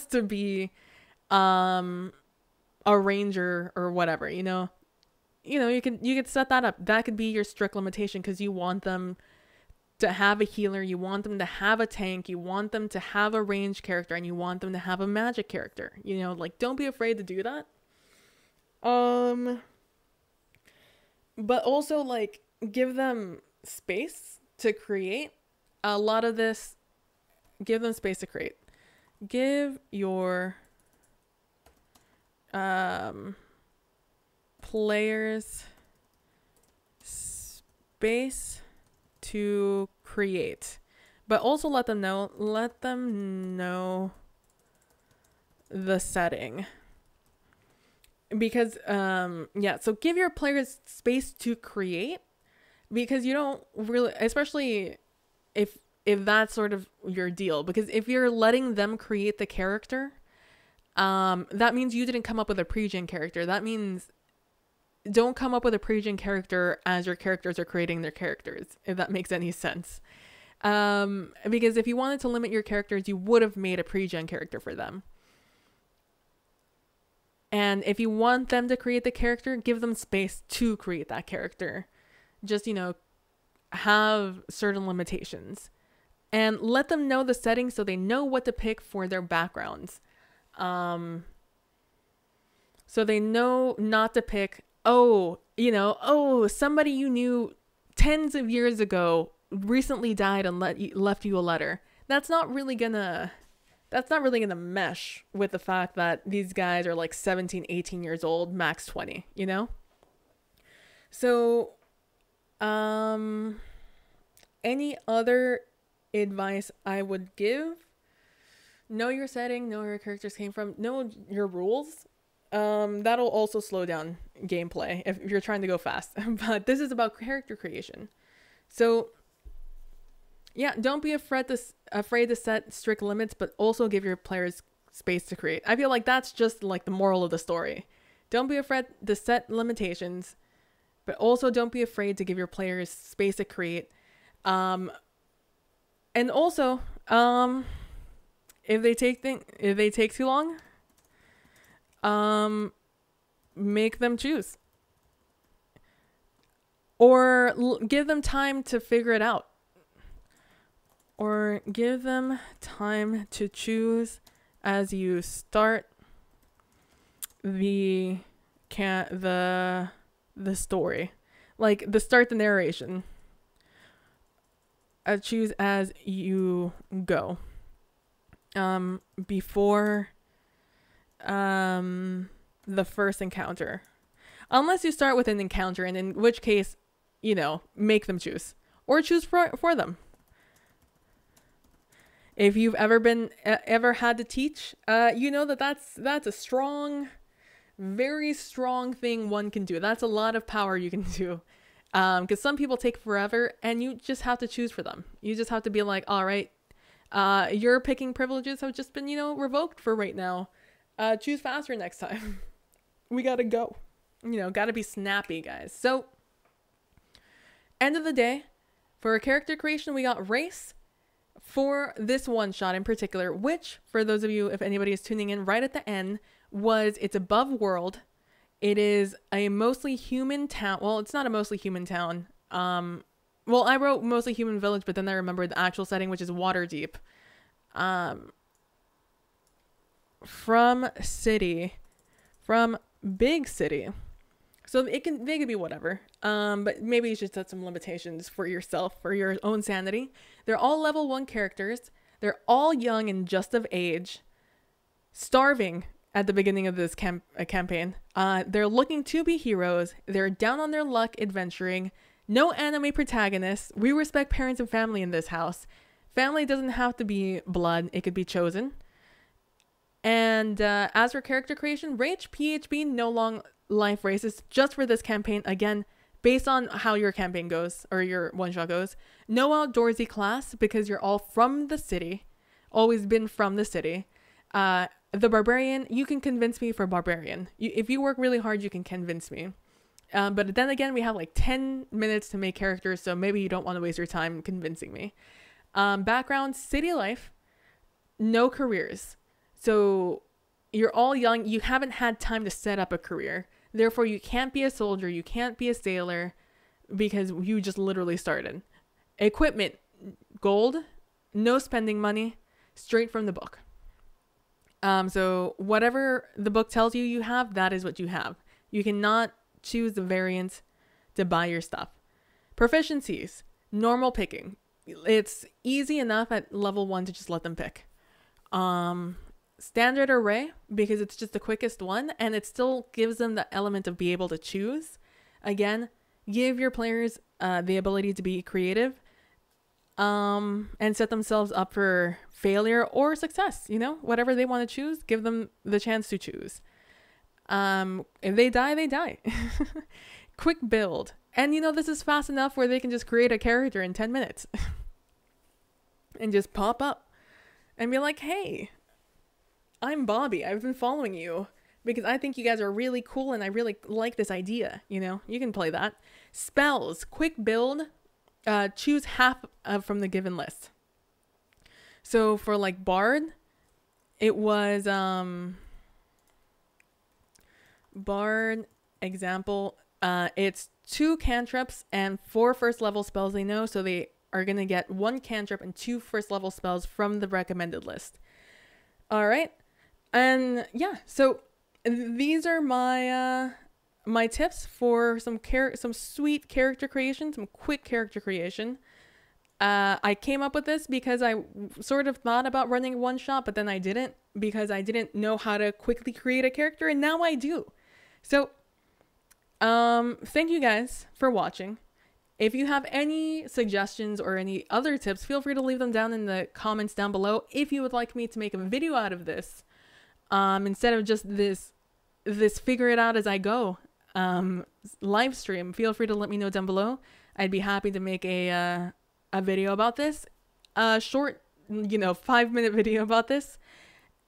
to be a ranger or whatever, you know. You could set that up. That could be your strict limitation, because you want them to have a healer, you want them to have a tank, you want them to have a ranged character, and you want them to have a magic character. You know, like, don't be afraid to do that. But also, like, give them space to create. A lot of this, give them space to create. Give your players space to create, but also let them know the setting, because so give your players space to create, because you don't really, especially if that's sort of your deal, because if you're letting them create the character, that means you didn't come up with a pre-gen character. That means don't come up with a pre-gen character as your characters are creating their characters, if that makes any sense. Because if you wanted to limit your characters, you would have made a pre-gen character for them. And if you want them to create the character, give them space to create that character. Just, you know, have certain limitations. And let them know the settings so they know what to pick for their backgrounds. So they know not to pick, somebody you knew tens of years ago recently died and left you a letter. That's not really gonna mesh with the fact that these guys are like 17, 18 years old, max 20, you know? So, any other advice I would give? Know your setting, know where your characters came from, know your rules. That'll also slow down gameplay if you're trying to go fast. But this is about character creation. So, yeah, don't be afraid to set strict limits, but also give your players space to create. I feel like that's just like the moral of the story. Don't be afraid to set limitations, but also don't be afraid to give your players space to create. And also, if they take too long, make them choose, or give them time to figure it out, or give them time to choose as you start the story, like the narration. Choose as you go. Before the first encounter, unless you start with an encounter, and in which case, you know, make them choose, or choose for them. If you've ever had to teach, you know that's a strong, very strong thing one can do. That's a lot of power you can do. Because some people take forever, and you just have to choose for them. You just have to be like, all right, your picking privileges have just been, you know, revoked for right now. Choose faster next time. We gotta go. You know, gotta be snappy, guys. So, end of the day, for character creation, we got race for this one shot in particular, which, for those of you, if anybody is tuning in right at the end, it's above world. It is a mostly human town. Well, it's not a mostly human town. Well, I wrote mostly human village, but then I remembered the actual setting, which is Waterdeep. From big city. So they could be whatever. But maybe you should set some limitations for yourself, for your own sanity. They're all level 1 characters. They're all young and just of age. Starving at the beginning of this campaign. They're looking to be heroes. They're down on their luck adventuring. No anime protagonists. We respect parents and family in this house. Family doesn't have to be blood. It could be chosen. And as for character creation, Rage PHB no long life races just for this campaign. Again, based on how your campaign goes or your one-shot goes. No outdoorsy class because you're all from the city. Always been from the city. The barbarian, you can convince me for barbarian. If you work really hard, you can convince me. But then again, we have like 10 minutes to make characters, so maybe you don't want to waste your time convincing me. Background, city life, no careers. So you're all young, you haven't had time to set up a career. Therefore, you can't be a soldier, you can't be a sailor, because you just literally started. Equipment, gold, no spending money, straight from the book. So whatever the book tells you have, that is what you have. You cannot choose the variant to buy your stuff. Proficiencies, normal picking. It's easy enough at level 1 to just let them pick. Standard array, because it's just the quickest one, and it still gives them the element of be able to choose. Again, give your players the ability to be creative, and set themselves up for failure or success. You know, whatever they want to choose, give them the chance to choose. If they die, they die. Quick build. And you know, this is fast enough where they can just create a character in 10 minutes and just pop up and be like, hey, I'm Bobby. I've been following you because I think you guys are really cool and I really like this idea. You know, you can play that. Spells, quick build, choose half from the given list. So for like Bard, it was, Bard example, it's 2 cantrips and 4 first level spells they know, so they are going to get 1 cantrip and 2 first level spells from the recommended list. All right. And yeah, so these are my my tips for some sweet character creation, some quick character creation. I came up with this because I sort of thought about running one shot, but then I didn't because I didn't know how to quickly create a character, and now I do. So thank you guys for watching. If you have any suggestions or any other tips, feel free to leave them down in the comments down below. If you would like me to make a video out of this, instead of just this figure it out as I go live stream, feel free to let me know down below. I'd be happy to make a video about this, a short, 5-minute video about this.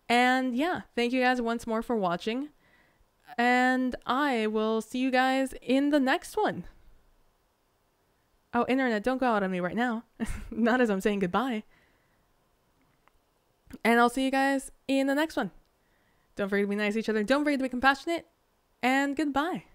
And yeah, thank you guys once more for watching. And I will see you guys in the next one. Oh, internet, don't go out on me right now. Not as I'm saying goodbye. And I'll see you guys in the next one. Don't forget to be nice to each other. Don't forget to be compassionate. And goodbye.